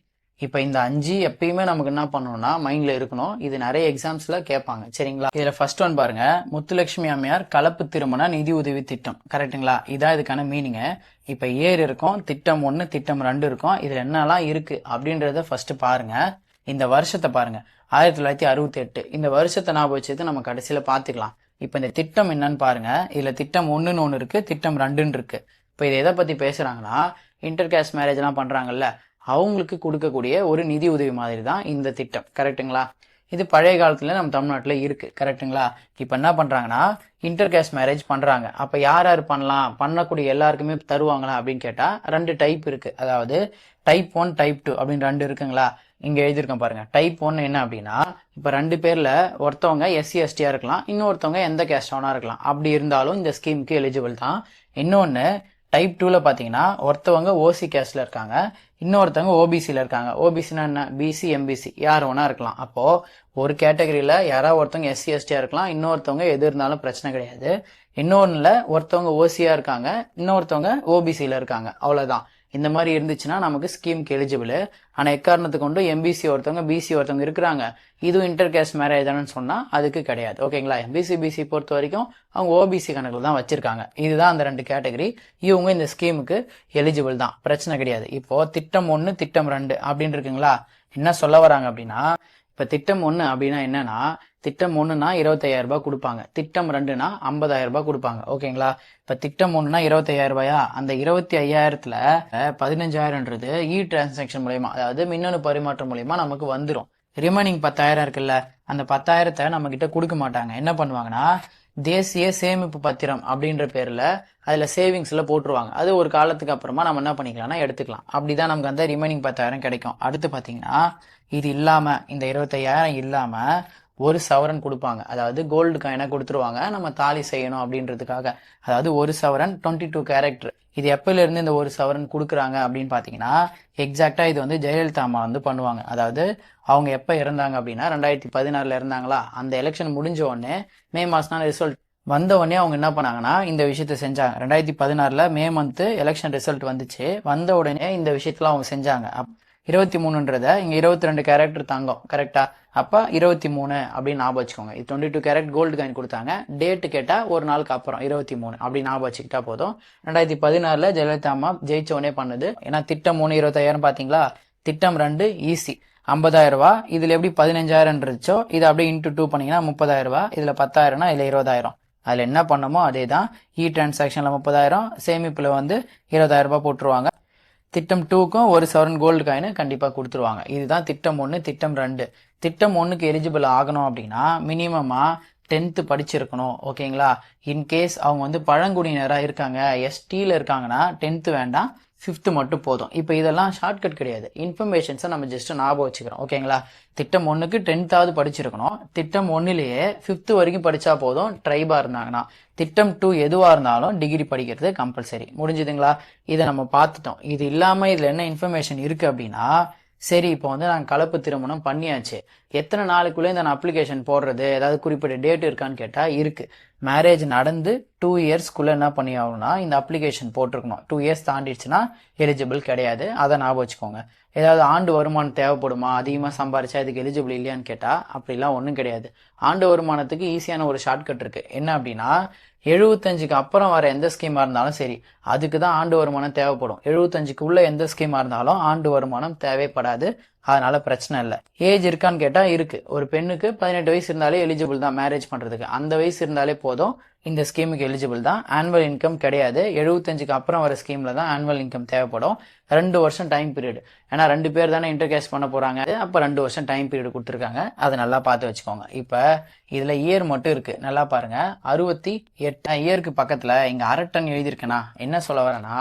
இப்போ இந்த 5 எப்பயுமே நமக்கு என்ன பண்ணணும்னா மைண்ட்ல இருக்கணும். இது நிறைய எக்ஸாம்ஸ்ல கேட்பாங்க. சரிங்களா. இதுல ஃபர்ஸ்ட் ஒன் பாருங்க, முத்துலட்சுமி அம்மையார் கலப்பு திருமண நிதி உதவி திட்டம். கரெக்டுங்களா. இதான் இதுக்கான மீனிங். இப்ப ஏர் இருக்கும், திட்டம் 1 திட்டம் 2 இருக்கும். இதுல என்னெல்லாம் இருக்கு அப்படின்றத ஃபர்ஸ்ட் பாருங்க. இந்த வருஷத்தை பாருங்க, 1968. இந்த வருஷத்தை ஞாபகம் வச்சது நம்ம கடைசியில பாத்துக்கலாம். இப்ப இந்த திட்டம் என்னன்னு பாருங்க. இதுல திட்டம் 1ன்னு ஒன்று இருக்கு, திட்டம் 2ன்னு இருக்கு. இப்ப இது எதை பத்தி பேசுறாங்கன்னா இன்டர் கேஸ்ட் மேரேஜ் எல்லாம் பண்றாங்கல்ல, அவங்களுக்கு கொடுக்கக்கூடிய ஒரு நிதி உதவி மாதிரி தான் இந்த திட்டம். கரெக்டுங்களா? இது பழைய காலத்துல நம்ம தமிழ்நாட்டில் இருக்கு. கரெக்டுங்களா? இப்போ என்ன பண்றாங்கன்னா இன்டர் கேஸ்ட் மேரேஜ் பண்றாங்க. அப்ப யார் யார் பண்ணலாம், பண்ணக்கூடிய எல்லாருக்குமே தருவாங்களா அப்படின்னு கேட்டா 2 டைப் இருக்கு. அதாவது டைப் 1 டைப் 2 அப்படின்னு 2 இருக்குங்களா? இங்க எழுதியிருக்கேன் பாருங்க. டைப் 1 என்ன அப்படின்னா, இப்ப 2 பேர்ல ஒருத்தவங்க எஸ்சி எஸ்டியா இருக்கலாம், இன்னொருத்தவங்க எந்த கேஸ்ட் வேணா இருக்கலாம். அப்படி இருந்தாலும் இந்த ஸ்கீமுக்கு எலிஜிபிள் தான். இன்னொன்னு டைப் 2ல பாத்தீங்கன்னா ஒருத்தவங்க ஓசி கேஸ்ட்ல இருக்காங்க, இன்னொருத்தவங்க ஓபிசில இருக்காங்க. ஓபிசினா என்ன? பிசி எம்பிசி யார் வேணா இருக்கலாம். அப்போ ஒரு கேட்டகரியில யாராவது ஒருத்தவங்க எஸ்சி எஸ்டியா இருக்கலாம், இன்னொருத்தவங்க எது இருந்தாலும் பிரச்சனை கிடையாது. இன்னொன்னுல ஒருத்தவங்க ஓசியா இருக்காங்க, இன்னொருத்தவங்க ஓபிசில இருக்காங்க. அவ்வளவுதான். இந்த மாதிரி இருந்துச்சுன்னா நமக்கு ஸ்கீமுக்கு எலிஜிபிள். ஆனா எக்காரணத்துக்கு கொண்டு எம்பிசி ஒருத்தவங்க பிசி ஒருத்தவங்க இருக்கிறாங்க, இதுவும் இன்டர் கேஸ்ட் மேரேஜ் தானு சொன்னா அதுக்கு கிடையாது. ஓகேங்களா? எம்பிசி பிசி பொறுத்த வரைக்கும் அவங்க ஓபிசி கணக்குல தான் வச்சிருக்காங்க. இதுதான் அந்த 2 கேட்டகரி. இவங்க இந்த ஸ்கீமுக்கு எலிஜிபிள் தான், பிரச்சனை கிடையாது. இப்போ திட்டம் 1 திட்டம் 2 அப்படின்னு இருக்குங்களா? என்ன சொல்ல வராங்க அப்படின்னா, இப்ப திட்டம் 1 அப்படின்னா என்னன்னா, திட்டம் 1னா 25,000 ரூபாய் கொடுப்பாங்க, திட்டம் 2னா 50,000 ரூபாய் கொடுப்பாங்க. ஓகேங்களா? இப்ப திட்டம் 1னா 25,000 ரூபாயா, அந்த 25,000த்துல 15,000ன்றது இ டிரான்சாக்ஷன் மூலயமா, அதாவது மின்னணு பரிமாற்றம் மூலயமா நமக்கு வந்துடும். ரிமைனிங் 10,000 இருக்குல்ல, அந்த 10,000த்தை நம்ம கிட்ட கொடுக்க மாட்டாங்க. என்ன பண்ணுவாங்கன்னா தேசிய சேமிப்பு பத்திரம் அப்படின்ற பேர்ல அதுல சேவிங்ஸ்ல போட்டுருவாங்க. அது ஒரு காலத்துக்கு அப்புறமா நம்ம என்ன பண்ணிக்கலாம்னா எடுத்துக்கலாம். அப்படிதான் நமக்கு அந்த ரிமைனிங் 10,000 கிடைக்கும். அடுத்து பாத்தீங்கன்னா இது இல்லாம, இந்த 25,000 இல்லாம 1 சவரன் கொடுப்பாங்க. அதாவது கோல்டு காயினா கொடுத்துருவாங்க, நம்ம தாலி செய்யணும் அப்படின்றதுக்காக. அதாவது 1 சவரன் 22 கேரக்டர். இது எப்பல இருந்து இந்த 1 சவரன் கொடுக்குறாங்க அப்படின்னு பாத்தீங்கன்னா, எக்ஸாக்டா இது வந்து ஜெயலலிதா அம்மா வந்து பண்ணுவாங்க. அதாவது அவங்க எப்ப இறந்தாங்க அப்படின்னா 2016ல இருந்தாங்களா, அந்த எலெக்ஷன் முடிஞ்ச உடனே மே மாசம் ரிசல்ட் வந்த உடனே அவங்க என்ன பண்ணாங்கன்னா இந்த விஷயத்த செஞ்சாங்க. 2016ல மே மந்த் எலெக்ஷன் ரிசல்ட் வந்துச்சு. வந்த உடனே இந்த விஷயத்துல அவங்க செஞ்சாங்க. 23ன்றத இங்க 22 கேரக்டர் தங்கம். கரெக்டா? அப்ப 23 அப்படின்னு ஞாபகம் வச்சுக்கோங்க. இது 22 கேரட் கோல்டு காயின் கொடுத்தாங்க. டேட் கேட்டா ஒரு நாளுக்கு அப்புறம் 23 அப்படி ஞாபகம் வச்சுக்கிட்டா போதும். 2016ல ஜெயலலிதா அம்மா ஜெயிச்ச உடனே பண்ணது. ஏன்னா திட்டம் 3 25,000 பாத்தீங்களா, திட்டம் 2 ஈஸி 50,000 ரூபாய். இதுல எப்படி 15,000 இருந்துச்சோ இது அப்படியே இன்டூ 2 பண்ணீங்கன்னா 30,000 ரூபாய். இதுல 10,000னா இதுல 20,000. அதுல என்ன பண்ணமோ அதே தான். இ டிரான்சாக்ஷன்ல 30,000, சேமிப்புல வந்து 20,000 ரூபாய் போட்டுருவாங்க. திட்டம் 2க்கும் 1 சவரன் கோல்டு காயின் கண்டிப்பா கொடுத்துருவாங்க. இதுதான் திட்டம் 1 திட்டம் 2. திட்டம் 1க்கு எலிஜிபிள் ஆகணும் அப்படின்னா மினிமமா 10th படிச்சிருக்கணும். ஓகேங்களா? இன்கேஸ் அவங்க வந்து பழங்குடியினரா இருக்காங்க, எஸ்டில இருக்காங்கன்னா 10th வேண்டாம், 5th மட்டும் போதும். இப்போ இதெல்லாம் ஷார்ட்கட் கிடையாது, இன்ஃபர்மேஷன்ஸை நம்ம ஜஸ்ட் ஞாபகம் வச்சுக்கிறோம். ஓகேங்களா? திட்டம் 1க்கு 10th படிச்சிருக்கணும். திட்டம் 1லேயே 5th வரைக்கும் படிச்சா போதும் ட்ரைபா இருந்தாங்கன்னா. திட்டம் 2 எதுவா இருந்தாலும் டிகிரி படிக்கிறது கம்பல்சரி. முடிஞ்சுதுங்களா? இதை நம்ம பார்த்துட்டோம். இது இல்லாம இதுல என்ன இன்ஃபர்மேஷன் இருக்கு அப்படின்னா, சரி இப்போ வந்து நாங்கள் கலப்பு திருமணம் பண்ணியாச்சு, எத்தனை நாளுக்குள்ளே இந்த அப்ளிகேஷன் போடுறது, ஏதாவது குறிப்பிட்ட டேட் இருக்கான்னு கேட்டா இருக்கு. மேரேஜ் நடந்து 2 இயர்ஸ்க்குள்ள என்ன பண்ணி ஆகணும்னா இந்த அப்ளிகேஷன் போட்டிருக்கணும். 2 இயர்ஸ் தாண்டிடுச்சுன்னா எலிஜிபிள் கிடையாது. அதை ஞாபகம் வச்சுக்கோங்க. ஏதாவது ஆண்டு வருமானம் தேவைப்படுமா, அதிகமா சம்பாரிச்சா இதுக்கு எலிஜிபிள் இல்லையான்னு கேட்டா அப்படிலாம் ஒன்றும் கிடையாது. ஆண்டு வருமானத்துக்கு ஈஸியான ஒரு ஷார்ட்கட் இருக்கு. என்ன அப்படின்னா 75க்கு அப்புறம் வர எந்த ஸ்கீமா இருந்தாலும் சரி, அதுக்கு தான் ஆண்டு வருமானம் தேவைப்படும். 75க்கு உள்ள எந்த ஸ்கீமா இருந்தாலும் ஆண்டு வருமானம் தேவைப்படாது. அதனால பிரச்சனை இல்லை. ஏஜ் இருக்கான்னு கேட்டா இருக்கு. ஒரு பெண்ணுக்கு 18 வயசு இருந்தாலே எலிஜிபிள் தான் மேரேஜ் பண்றதுக்கு. அந்த வயசு இருந்தாலே போதும், இந்த ஸ்கீமுக்கு எலிஜிபிள் தான். ஆனுவல் இன்கம் கிடையாது. 75க்கு அப்புறம் வர ஸ்கீம்ல தான் ஆனுவல் இன்கம் தேவைப்படும். 2 வருஷம் டைம் பீரியட். ஏன்னா 2 பேர் தானே இன்டர்கேஸ் பண்ண போறாங்க. அப்ப 2 வருஷம் டைம் பீரியட் கொடுத்துருக்காங்க. அதை நல்லா பார்த்து வச்சுக்கோங்க. இப்ப இதுல இயர் மட்டும் இருக்கு, நல்லா பாருங்க. 68 இயருக்கு பக்கத்துல இங்க அரட்டன் எழுதியிருக்கேனா, என்ன சொல்ல வரேன்னா,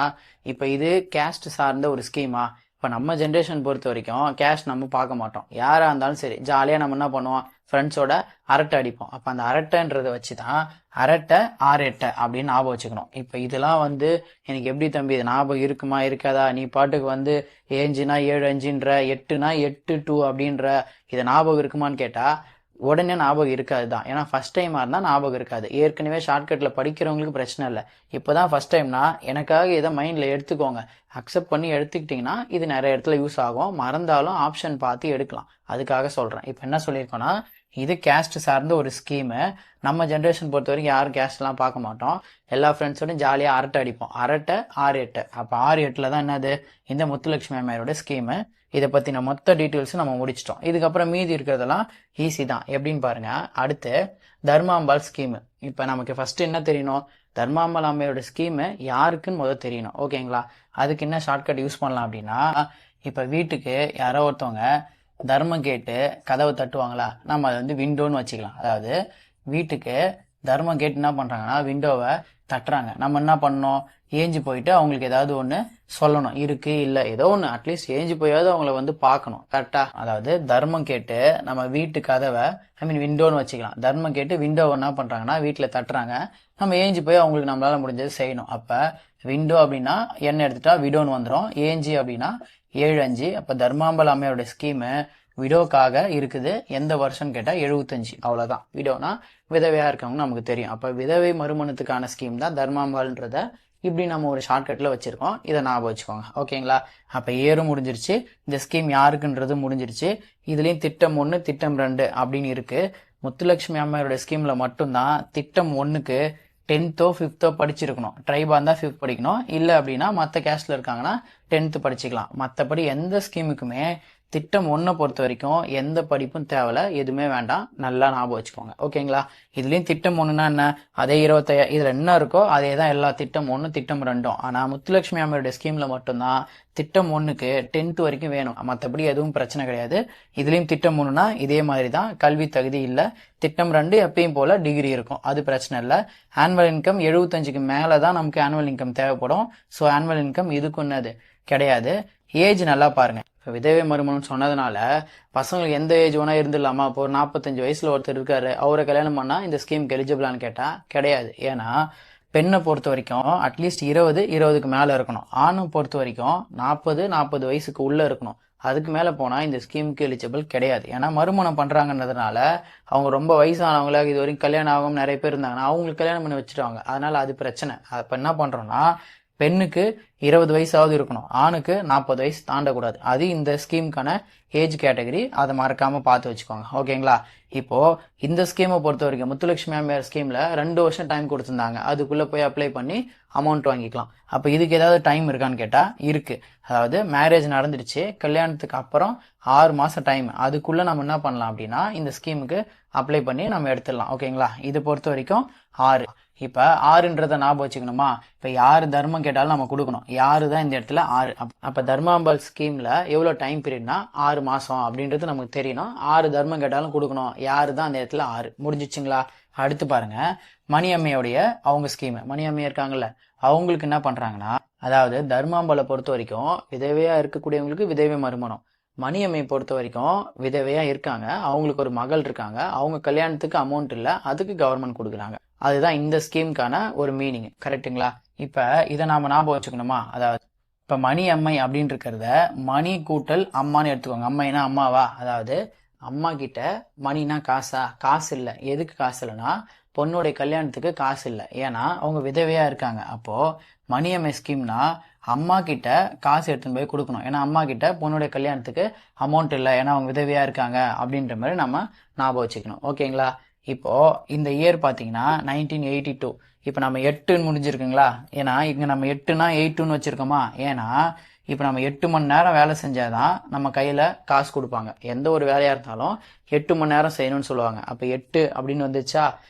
இப்ப இது கேஸ்ட் சார்ந்த ஒரு ஸ்கீமா. இப்ப நம்ம ஜென்ரேஷன் பொறுத்த வரைக்கும் கேஷ் நம்ம பார்க்க மாட்டோம். யாரா இருந்தாலும் சரி ஜாலியா நம்ம என்ன பண்ணுவோம், ஃப்ரெண்ட்ஸோட அரட்டை அடிப்போம். அப்ப அந்த அரட்டைன்றதை வச்சுதான் அரட்டை 6 அப்படின்னு ஞாபகம் வச்சுக்கணும். இப்ப இதெல்லாம் வந்து எனக்கு எப்படி தம்பி இது ஞாபகம் இருக்குமா இருக்காதா, நீ பாட்டுக்கு வந்து 7னா 7 5ன்ற 8னா 8 2 அப்படின்ற, இதை ஞாபகம் இருக்குமான்னு கேட்டா உடனே ஞாபகம் இருக்காது தான். ஏன்னா ஃபர்ஸ்ட் டைமா இருந்தா ஞாபகம் இருக்காது. ஏற்கனவே ஷார்ட்கட்ல படிக்கிறவங்களுக்கு பிரச்சனை இல்லை. இப்போதான் ஃபர்ஸ்ட் டைம்னா எனக்காக இதை மைண்ட்ல எடுத்துக்கோங்க. அக்செப்ட் பண்ணி எடுத்துக்கிட்டீங்கன்னா இது நிறைய இடத்துல யூஸ் ஆகும். மறந்தாலும் ஆப்ஷன் பார்த்து எடுக்கலாம். அதுக்காக சொல்றேன். இப்போ என்ன சொல்லியிருக்கோன்னா, இது கேஸ்ட் சார்ந்த ஒரு ஸ்கீமு. நம்ம ஜென்ரேஷன் பொறுத்த வரைக்கும் யாரும் கேஸ்ட் எல்லாம் பார்க்க மாட்டோம். எல்லா ஃப்ரெண்ட்ஸோடையும் ஜாலியா அரட்டை அடிப்போம். அரட்டை 6 அப்ப 6 தான் என்னது, இந்த முத்துலட்சுமி அம்மையாரோட ஸ்கீமு. இதை பத்தின மொத்த டீட்டெயில்ஸும் நம்ம முடிச்சிட்டோம். இதுக்கப்புறம் மீதி இருக்கிறதெல்லாம் ஈஸி தான். எப்படின்னு பாருங்க. அடுத்து தர்மாம்பாள் ஸ்கீமு. இப்ப நமக்கு ஃபர்ஸ்ட் என்ன தெரியணும், தர்மாம்பாள் அம்மையோட ஸ்கீமு யாருக்குன்னு முதல் தெரியணும். ஓகேங்களா? அதுக்கு என்ன ஷார்ட்கட் யூஸ் பண்ணலாம் அப்படின்னா, இப்போ வீட்டுக்கு யாரோ ஒருத்தவங்க தர்மம் கேட்டு கதவை தட்டுவாங்களா, நம்ம அதை வந்து விண்டோன்னு வச்சுக்கலாம். அதாவது வீட்டுக்கு தர்மம் கேட்டு என்ன பண்ணுறாங்கன்னா விண்டோவை தட்டுறாங்க. நம்ம என்ன பண்ணணும், ஏஞ்சி போயிட்டு அவங்களுக்கு ஏதாவது ஒன்று சொல்லணும், இருக்கு இல்லை ஏதோ ஒன்று, அட்லீஸ்ட் ஏஞ்சி போயாவது அவங்கள வந்து பார்க்கணும். கரெக்டாக? அதாவது தர்மம் கேட்டு நம்ம வீட்டு கதவை விண்டோன்னு வச்சுக்கலாம். தர்மம் கேட்டு விண்டோவை என்ன பண்ணுறாங்கன்னா வீட்டில் தட்டுறாங்க. நம்ம ஏஞ்சி போய் அவங்களுக்கு நம்மளால முடிஞ்சது செய்யணும். அப்போ விண்டோ அப்படின்னா என்ன எடுத்துட்டா விடோன்னு வந்துடும். ஏஞ்சி அப்படின்னா 7-5. அப்போ தர்மாம்பல அம்மையோட ஸ்கீமு விடோக்காக இருக்குது. எந்த வருஷம்னு கேட்டால் 75. அவ்வளோதான். விடோனா விதவையாக இருக்கவங்க நமக்கு தெரியும். அப்போ விதவை மறுமணத்துக்கான ஸ்கீம் தான் தர்மாம்பால்ன்றத இப்படி நம்ம ஒரு ஷார்ட்கட்டில் வச்சுருக்கோம். இதை ஞாபகம் வச்சுக்கோங்க. ஓகேங்களா? அப்போ ஏறும் முடிஞ்சிருச்சு, இந்த ஸ்கீம் யாருக்குன்றது முடிஞ்சிருச்சு. இதுலேயும் திட்டம் 1 திட்டம் 2 அப்படின்னு இருக்குது. முத்துலட்சுமி அம்மையோட ஸ்கீமில் மட்டும்தான் திட்டம் 1க்கு 10th 5th படிச்சிருக்கணும். ட்ரைபாக இருந்தால் 5th படிக்கணும். இல்லை அப்படின்னா மற்ற கேஸ்டில் இருக்காங்கன்னா 10th படிச்சுக்கலாம். மற்றபடி எந்த ஸ்கீமுக்குமே திட்டம் 1 பொறுத்த வரைக்கும் எந்த படிப்பும் தேவையில்ல, எதுவுமே வேண்டாம். நல்லா ஞாபகம் வச்சுக்கோங்க. ஓகேங்களா? இதுலேயும் திட்டம் 1னா என்ன, அதே 25 இதில் என்ன இருக்கோ அதே தான் எல்லா திட்டம் 1 திட்டம் 2. ஆனால் முத்துலட்சுமி அம்மையோட ஸ்கீமில் மட்டும்தான் திட்டம் 1க்கு 10th வரைக்கும் வேணும். மற்றபடி எதுவும் பிரச்சனை கிடையாது. இதுலேயும் திட்டம் 1னா இதே மாதிரி தான், கல்வி தகுதி இல்லை. திட்டம் 2 எப்பயும் போல் டிகிரி இருக்கும், அது பிரச்சனை இல்லை. ஆனுவல் இன்கம் 75க்கு மேலே தான் நமக்கு ஆனுவல் இன்கம் தேவைப்படும். ஸோ ஆனுவல் இன்கம் இதுக்கு ஒன்றது கிடையாது. ஏஜ் நல்லா பாருங்கள். இப்போ விதவை மறுமணம் சொன்னதுனால பசங்களுக்கு எந்த ஏஜ் வேணால் இருந்துடலாமா? இப்போ ஒரு 45 வயசில் ஒருத்தர் இருக்காரு, அவரை கல்யாணம் பண்ணால் இந்த ஸ்கீமுக்கு எலிஜிபிளான்னு கேட்டால் கிடையாது. ஏன்னா பெண்ணை பொறுத்த வரைக்கும் அட்லீஸ்ட் 20-20க்கு மேலே இருக்கணும். ஆணை பொறுத்த வரைக்கும் 40-40 வயசுக்கு உள்ளே இருக்கணும். அதுக்கு மேலே போனால் இந்த ஸ்கீமுக்கு எலிஜிபிள் கிடையாது. ஏன்னா மறுமணம் பண்ணுறாங்கன்றதுனால அவங்க ரொம்ப வயசானவங்களாக இது வரைக்கும் கல்யாணம் ஆகும் நிறைய பேர் இருந்தாங்கன்னா அவங்களுக்கு கல்யாணம் பண்ணி வச்சுருவாங்க. அதனால் அது பிரச்சனை. அப்போ என்ன பண்ணுறோன்னா பெண்ணுக்கு 20 வயசாவது இருக்கணும், ஆணுக்கு 40 வயசு தாண்டக்கூடாது. அது இந்த ஸ்கீமுக்கான ஏஜ் கேட்டகரி. அதை மறக்காமல் பார்த்து வச்சுக்கோங்க. ஓகேங்களா? இப்போது இந்த ஸ்கீமை பொறுத்த வரைக்கும் முத்துலட்சுமி அம்மையார் ஸ்கீமில் 2 வருஷம் டைம் கொடுத்துருந்தாங்க. அதுக்குள்ளே போய் அப்ளை பண்ணி அமௌண்ட் வாங்கிக்கலாம். அப்போ இதுக்கு ஏதாவது டைம் இருக்கான்னு கேட்டால் இருக்குது. அதாவது மேரேஜ் நடந்துடுச்சு, கல்யாணத்துக்கு அப்புறம் 6 மாதம் டைம், அதுக்குள்ளே நம்ம என்ன பண்ணலாம் அப்படின்னா இந்த ஸ்கீமுக்கு அப்ளை பண்ணி நம்ம எடுத்துடலாம். ஓகேங்களா? இது பொறுத்த வரைக்கும் 6. இப்போ 6ன்றதை ஞாபகம் வச்சுக்கணுமா? இப்போ யார் தர்மம் கேட்டாலும் நம்ம கொடுக்கணும். யாரு தான் இந்த இடத்துல 6. அப்போ தர்மாம்பால் ஸ்கீமில் எவ்வளோ டைம் பீரியட்னா 6 மாதம் அப்படின்றது நமக்கு தெரியணும். 6 தர்மம் கேட்டாலும் கொடுக்கணும். யாரு தான் அந்த இடத்துல 6. முடிஞ்சிச்சுங்களா? அடுத்து பாருங்க, மணியம்மையோடைய அவங்க ஸ்கீமு. மணியம்மையா இருக்காங்கல்ல, அவங்களுக்கு என்ன பண்ணுறாங்கன்னா, அதாவது தர்மாம்பாலை பொறுத்த வரைக்கும் விதவையாக இருக்கக்கூடியவங்களுக்கு விதவை மறுமணம். மணியம்மையை பொறுத்த வரைக்கும் விதவையாக இருக்காங்க, அவங்களுக்கு ஒரு மகள் இருக்காங்க, அவங்க கல்யாணத்துக்கு அமௌண்ட் இல்லை, அதுக்கு கவர்மெண்ட் கொடுக்குறாங்க. அதுதான் இந்த ஸ்கீமுக்கான ஒரு மீனிங். கரெக்டுங்களா? இப்போ இதை நாம் ஞாபகம் வச்சுக்கணுமா? அதாவது இப்போ மணி அம்மை அப்படின்னு இருக்கிறத மணி கூட்டல் அம்மான்னு எடுத்துக்கோங்க. அம்மைனா அம்மாவா? அதாவது அம்மா கிட்ட மணினா காசா? காசு இல்லை. எதுக்கு காசு இல்லைன்னா பொண்ணுடைய கல்யாணத்துக்கு காசு இல்லை, ஏன்னா அவங்க விதவையாக இருக்காங்க. அப்போது மணியம்மை ஸ்கீம்னா அம்மா கிட்ட காசு எடுத்துன்னு போய் கொடுக்கணும், ஏன்னா அம்மா கிட்ட பொண்ணுடைய கல்யாணத்துக்கு அமௌண்ட் இல்லை, ஏன்னா அவங்க விதவையாக இருக்காங்க அப்படின்ற மாதிரி நம்ம ஞாபகம் வச்சுக்கணும். ஓகேங்களா? இப்போது இந்த இயர் பார்த்தீங்கன்னா 1982. இப்போ நம்ம 8ன்னு முடிஞ்சிருக்குங்களா? ஏன்னா இங்கே நம்ம 8னா 8ன்னு வச்சுருக்கோமா? ஏன்னா இப்போ நம்ம 8 மணி நேரம் வேலை செஞ்சால் தான் நம்ம கையில் காசு கொடுப்பாங்க. எந்த ஒரு வேலையாக இருந்தாலும் 8 மணி நேரம் செய்யணும்னு சொல்லுவாங்க. அப்போ 8 அப்படின்னு வந்துச்சா,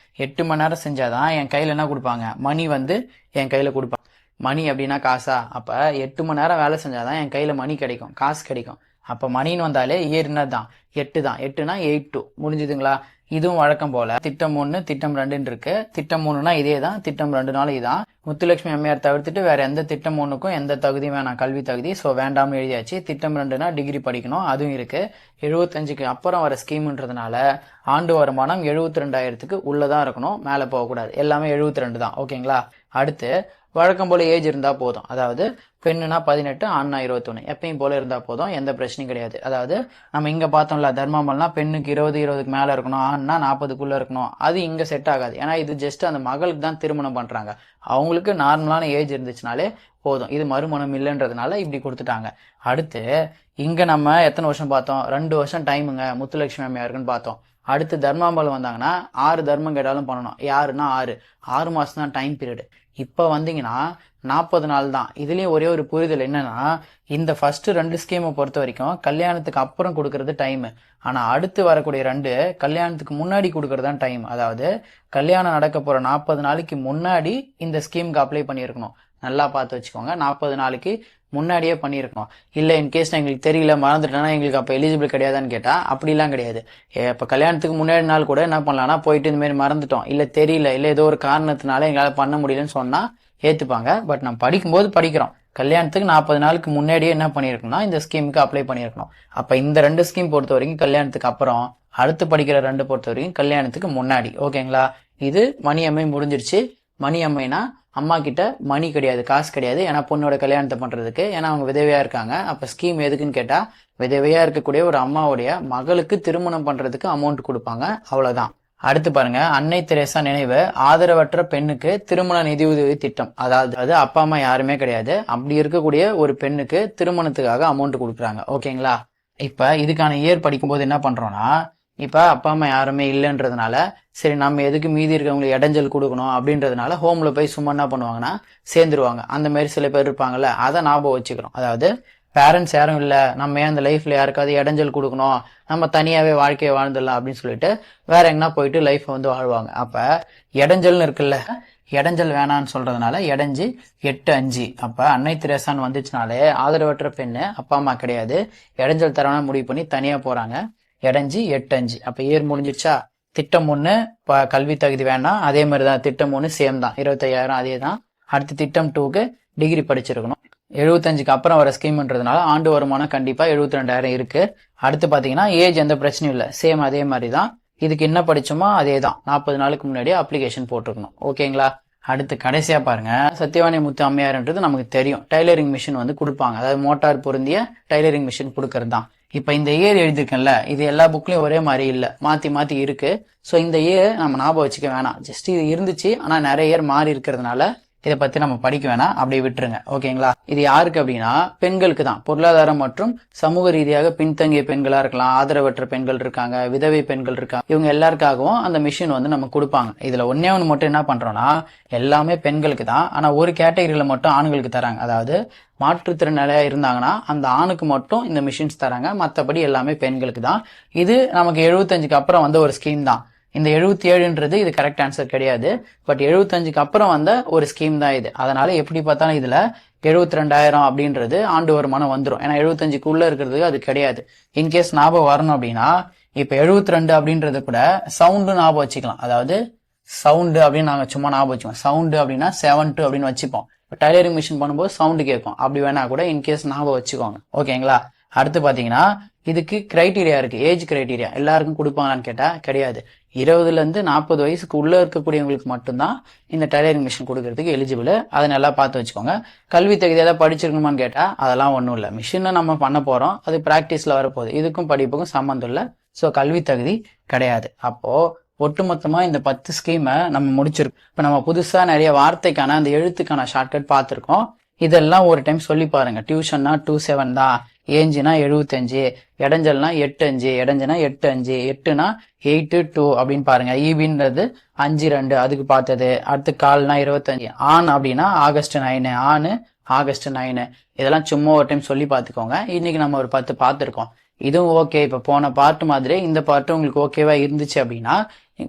8 மணி நேரம் செஞ்சால் தான் என் கையில் என்ன கொடுப்பாங்க, மணி வந்து என் கையில் கொடுப்பாங்க. மணி அப்படின்னா காசா? அப்போ 8 மணி நேரம் வேலை செஞ்சால் தான் என் கையில் மணி கிடைக்கும், காசு கிடைக்கும். அப்போ மணின்னு வந்தாலே இயர்னா தான் 8 தான். 8னா 82. முடிஞ்சுதுங்களா? இதுவும் வழக்கம் போல திட்டம் 1 திட்டம் 2 இருக்கு. திட்டம் 3னா இதே தான், திட்டம் 2னாலும் இதான். முத்துலட்சுமி அம்மையார் தவிர்த்துட்டு வேற எந்த திட்டம் 1க்கும் எந்த தகுதியும் வேணாம், கல்வி தகுதி. ஸோ வேண்டாம்னு எழுதியாச்சு. திட்டம் 2னா டிகிரி படிக்கணும், அதுவும் இருக்கு. 75க்கு அப்புறம் வர ஸ்கீம்ன்றதுனால ஆண்டு வருமானம் 72,000க்கு உள்ளதான் இருக்கணும், மேலே போகக்கூடாது. எல்லாமே 72 தான். ஓகேங்களா? அடுத்து வழக்கம் போல ஏஜ் இருந்தால் போதும். அதாவது பெண்ணுனா 18, ஆண்னா 21. எப்பயும் போல இருந்தால் போதும், எந்த பிரச்சனையும் கிடையாது. அதாவது நம்ம இங்கே பார்த்தோம்ல, தர்மாம்பல்னா பெண்ணுக்கு 20-20க்கு மேலே இருக்கணும், ஆண்னா 40க்குள்ளே இருக்கணும். அது இங்கே செட் ஆகாது. ஏன்னா இது ஜஸ்ட் அந்த மகளுக்கு தான் திருமணம் பண்ணுறாங்க. அவங்களுக்கு நார்மலான ஏஜ் இருந்துச்சுனாலே போதும். இது மறுமணம் இல்லைன்றதுனால இப்படி கொடுத்துட்டாங்க. அடுத்து இங்கே நம்ம எத்தனை வருஷம் பார்த்தோம்? 2 வருஷம் டைமுங்க முத்துலட்சுமி அம்மையாருக்குன்னு பார்த்தோம். அடுத்து தர்மாம்பால் வந்தாங்கன்னா 6 தர்மம் கேட்டாலும் பண்ணணும். யாருன்னா 6 மாதம் தான் டைம் பீரியடு. இப்போ வந்தீங்கன்னா 40 நாள் தான். இதுலேயும் ஒரே ஒரு புரிதல் என்னன்னா, இந்த ஃபர்ஸ்ட் 2 ஸ்கீமை பொறுத்த வரைக்கும் கல்யாணத்துக்கு அப்புறம் கொடுக்கறது டைமு. ஆனால் அடுத்து வரக்கூடிய 2 கல்யாணத்துக்கு முன்னாடி கொடுக்கறது தான் டைம். அதாவது கல்யாணம் நடக்க போகிற 40 நாளைக்கு முன்னாடி இந்த ஸ்கீமுக்கு அப்ளை பண்ணியிருக்கணும். நல்லா பார்த்து வச்சுக்கோங்க. 40 நாளுக்கு முன்னாடியே பண்ணியிருக்கணும். இல்லை இன்கேஸ் எங்களுக்கு தெரியல மறந்துட்டேன்னா எங்களுக்கு அப்போ எலிஜிபிள் கிடையாதான்னு கேட்டால் அப்படிலாம் கிடையாது. இப்போ கல்யாணத்துக்கு முன்னாடி நாள் கூட என்ன பண்ணலாம்னா போயிட்டு இந்த மாதிரி மறந்துட்டோம், இல்லை தெரியல, இல்லை ஏதோ ஒரு காரணத்தினால எங்களால் பண்ண முடியலன்னு சொன்னால் ஏற்றுப்பாங்க. பட் நம்ம படிக்கும்போது படிக்கிறோம், கல்யாணத்துக்கு 40 நாளுக்கு முன்னாடியே என்ன பண்ணியிருக்கணும்னா இந்த ஸ்கீமுக்கு அப்ளை பண்ணியிருக்கணும். அப்போ இந்த 2 ஸ்கீம் பொறுத்த வரைக்கும் கல்யாணத்துக்கு அப்புறம், அடுத்து படிக்கிற 2 பொறுத்த வரைக்கும் கல்யாணத்துக்கு முன்னாடி. ஓகேங்களா? இது மணியம்மை முடிஞ்சிருச்சு. மணியம்மைனா அம்மா கிட்ட மணி கிடையாது, காசு கிடையாது. ஏன்னா பொண்ணோட கல்யாணத்தை பண்றதுக்கு, ஏன்னா அவங்க விதவையா இருக்காங்க. அப்ப ஸ்கீம் எதுக்குன்னு கேட்டா, விதவையா இருக்கக்கூடிய ஒரு அம்மாவுடைய மகளுக்கு திருமணம் பண்றதுக்கு அமௌண்ட் கொடுப்பாங்க, அவ்வளவுதான். அடுத்து பாருங்க, அன்னை தெரேசா நினைவு ஆதரவற்ற பெண்ணுக்கு திருமண நிதியுதவி திட்டம். அதாவது அப்பா அம்மா யாருமே கிடையாது, அப்படி இருக்கக்கூடிய ஒரு பெண்ணுக்கு திருமணத்துக்காக அமௌண்ட் கொடுக்குறாங்க. ஓகேங்களா? இப்ப இதுக்கான இயர் படிக்கும்போது என்ன பண்றோம்னா, இப்ப அப்பா அம்மா யாருமே இல்லைன்றதுனால சரி நம்ம எதுக்கு மீதி இருக்கவங்களுக்கு இடைஞ்சல் கொடுக்கணும் அப்படின்றதுனால ஹோம்ல போய் சும்மா என்ன பண்ணுவாங்கன்னா சேர்ந்துருவாங்க. அந்த மாதிரி சில பேர் இருப்பாங்கல்ல, அதை ஞாபகம் வச்சுக்கிறோம். அதாவது பேரண்ட்ஸ் யாரும் இல்லை, நம்ம ஏன் அந்த லைஃப்ல யாருக்காவது இடைஞ்சல் கொடுக்கணும், நம்ம தனியாவே வாழ்க்கையை வாழ்ந்துடலாம் அப்படின்னு சொல்லிட்டு வேற எங்கன்னா போயிட்டு லைஃப் வந்து வாழ்வாங்க. அப்ப இடைஞ்சல்னு இருக்குல்ல, இடைஞ்சல் வேணான்னு சொல்றதுனால இடைஞ்சு 8-5. அப்ப அன்னை தெரேசான்னு வந்துச்சுனாலே ஆதரவற்ற பெண்ணு, அப்பா அம்மா கிடையாது, இடைஞ்சல் தரவனா முடிவு பண்ணி தனியா போறாங்க. இடைஞ்சு 8-5. அப்ப இயர் முடிஞ்சிருச்சா? திட்டம் 1 கல்வி தகுதி வேண்டாம், அதே மாதிரிதான் திட்டம் 1 சேம் தான், 25,000 அதே தான். அடுத்து திட்டம் 2க்கு டிகிரி படிச்சிருக்கணும். 75க்கு அப்புறம் வர ஸ்கீம்ன்றதுனால ஆண்டு வருமானம் கண்டிப்பா 72,000 இருக்கு. அடுத்து பாத்தீங்கன்னா ஏஜ் எந்த பிரச்சனையும் இல்லை, சேம் அதே மாதிரி தான். இதுக்கு என்ன படிச்சோமோ அதே தான், 40 நாளுக்கு முன்னாடியே அப்ளிகேஷன் போட்டுருக்கணும். ஓகேங்களா? அடுத்து கடைசியா பாருங்க, சத்யவாணி முத்து அம்மையார்ன்றது நமக்கு தெரியும், டைலரிங் மிஷின் வந்து கொடுப்பாங்க. அதாவது மோட்டார் பொருந்திய டைலரிங் மிஷின் கொடுக்கறது தான். இப்ப இந்த இயர் எழுதிருக்கேன்ல, இது எல்லா புக்லயும் ஒரே மாதிரி இல்ல, மாத்தி மாத்தி இருக்கு. சோ இந்த இயர் நம்ம ஞாபகம் வச்சுக்க வேணாம், ஜஸ்ட் இது இருந்துச்சு, ஆனா நிறைய இயர் மாறி இருக்கிறதுனால இதை பத்தி நம்ம படிக்க வேணாம், அப்படியே விட்டுருங்க. ஓகேங்களா? இது யாருக்கு அப்படின்னா பெண்களுக்கு தான். பொருளாதாரம் மற்றும் சமூக ரீதியாக பின்தங்கிய பெண்களா இருக்கலாம், ஆதரவற்ற பெண்கள் இருக்காங்க, விதவை பெண்கள் இருக்காங்க, இவங்க எல்லாருக்காகவும் அந்த மிஷின் வந்து நம்ம கொடுப்பாங்க. இதுல ஒன்னே ஒன்று மட்டும் என்ன பண்றோம்னா, எல்லாமே பெண்களுக்கு தான், ஆனா ஒரு கேட்டகரியில மட்டும் ஆண்களுக்கு தராங்க. அதாவது மாற்றுத்திறனாளியா இருந்தாங்கன்னா அந்த ஆணுக்கு மட்டும் இந்த மிஷின்ஸ் தராங்க, மற்றபடி எல்லாமே பெண்களுக்கு தான். இது நமக்கு 75க்கு அப்புறம் வந்த ஒரு ஸ்கீம் தான். இந்த 77ன்றது இது கரெக்ட் ஆன்சர் கிடையாது, பட் 75க்கு அப்புறம் வந்த ஒரு ஸ்கீம் தான் இது. அதனால எப்படி பார்த்தாலும் இதுல 72,000 அப்படின்றது ஆண்டு வருமானம் வந்துடும். ஏன்னா 75க்கு உள்ள இருக்கிறது அது கிடையாது. இன்கேஸ் ஞாபகம் வரணும் அப்படின்னா, இப்ப 72 அப்படின்றது கூட சவுண்டு ஞாபகம் வச்சுக்கலாம். அதாவது சவுண்டு அப்படின்னு நாங்க சும்மா ஞாபகம் வச்சுக்கோம். சவுண்டு அப்படின்னா 72 அப்படின்னு வச்சுப்போம். டைலரிங் மிஷின் பண்ணும்போது சவுண்டு கேட்கும், அப்படி வேணா கூட இன்கேஸ் ஞாபகம் வச்சுக்கோங்க. ஓகேங்களா? அடுத்து பாத்தீங்கன்னா இதுக்கு கிரைட்டீரியா இருக்கு, ஏஜ் கிரைட்டீரியா. எல்லாருக்கும் கொடுப்பாங்களான்னு கேட்டா கிடையாது. 20ல இருந்து 40 வயசுக்கு உள்ள இருக்கக்கூடியவங்களுக்கு மட்டும்தான் இந்த டைலரிங் மிஷின் கொடுக்கறதுக்கு எலிஜிபிள். அதை நல்லா பார்த்து வச்சுக்கோங்க. கல்வி தகுதி ஏதாவது படிச்சிருக்கணுமான்னு கேட்டா அதெல்லாம் ஒன்றும் இல்லை, மிஷினை நம்ம பண்ண போறோம், அது பிராக்டிஸ்ல வரப்போகுது, இதுக்கும் படிப்புக்கும் சம்மந்தம் இல்லை. ஸோ கல்வி தகுதி கிடையாது. அப்போ ஒட்டுமொத்தமா இந்த 10 ஸ்கீமை நம்ம முடிச்சிருக்கோம். இப்ப நம்ம புதுசா நிறைய வார்த்தைக்கான அந்த எழுத்துக்கான ஷார்ட்கட் பார்த்திருக்கோம். இதெல்லாம் ஒரு டைம் சொல்லி பாருங்க. டியூஷன்னா 27 தான், ஏஞ்சினா 75, இடைஞ்சல்னா 8-5, இடைஞ்சனா 8-5, 8னா 8-2 அப்படின்னு பாருங்க. ஈபின்றது 5-2 அதுக்கு பார்த்தது. அடுத்து கால்னா 25, ஆண் அப்படின்னா ஆகஸ்ட் 9, ஆணு ஆகஸ்ட் 9. இதெல்லாம் சும்மா ஒரு டைம் சொல்லி பார்த்துக்கோங்க. இன்னைக்கு நம்ம ஒரு 10 பார்த்துருக்கோம். இதுவும் ஓகே. இப்ப போன பார்ட் மாதிரி இந்த பார்ட் உங்களுக்கு ஓகேவா இருந்துச்சு அப்படின்னா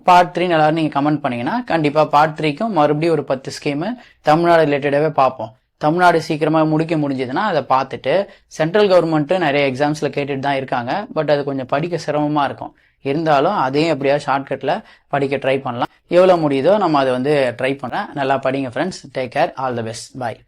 பார்ட் 3 எல்லாரும் நீங்க கமெண்ட் பண்ணீங்கன்னா கண்டிப்பா பார்ட் 3க்கும் மறுபடியும் ஒரு 10 ஸ்கீம் தமிழ்நாடு ரிலேட்டடாவே பார்ப்போம். தமிழ்நாடு சீக்கிரமா முடிக்க முடிஞ்சதுன்னா அதை பார்த்துட்டு, சென்ட்ரல் கவர்மெண்ட் நிறைய எக்ஸாம்ஸ்ல கேட்டுட்டு தான் இருக்காங்க, பட் அது கொஞ்சம் படிக்க சிரமமா இருக்கும். இருந்தாலும் அதையும் எப்படியா ஷார்ட்கட்ல படிக்க ட்ரை பண்ணலாம். எவ்வளவு முடியுதோ நம்ம அதை வந்து ட்ரை பண்றேன். நல்லா படிங்க friends. Take care. All the best. Bye.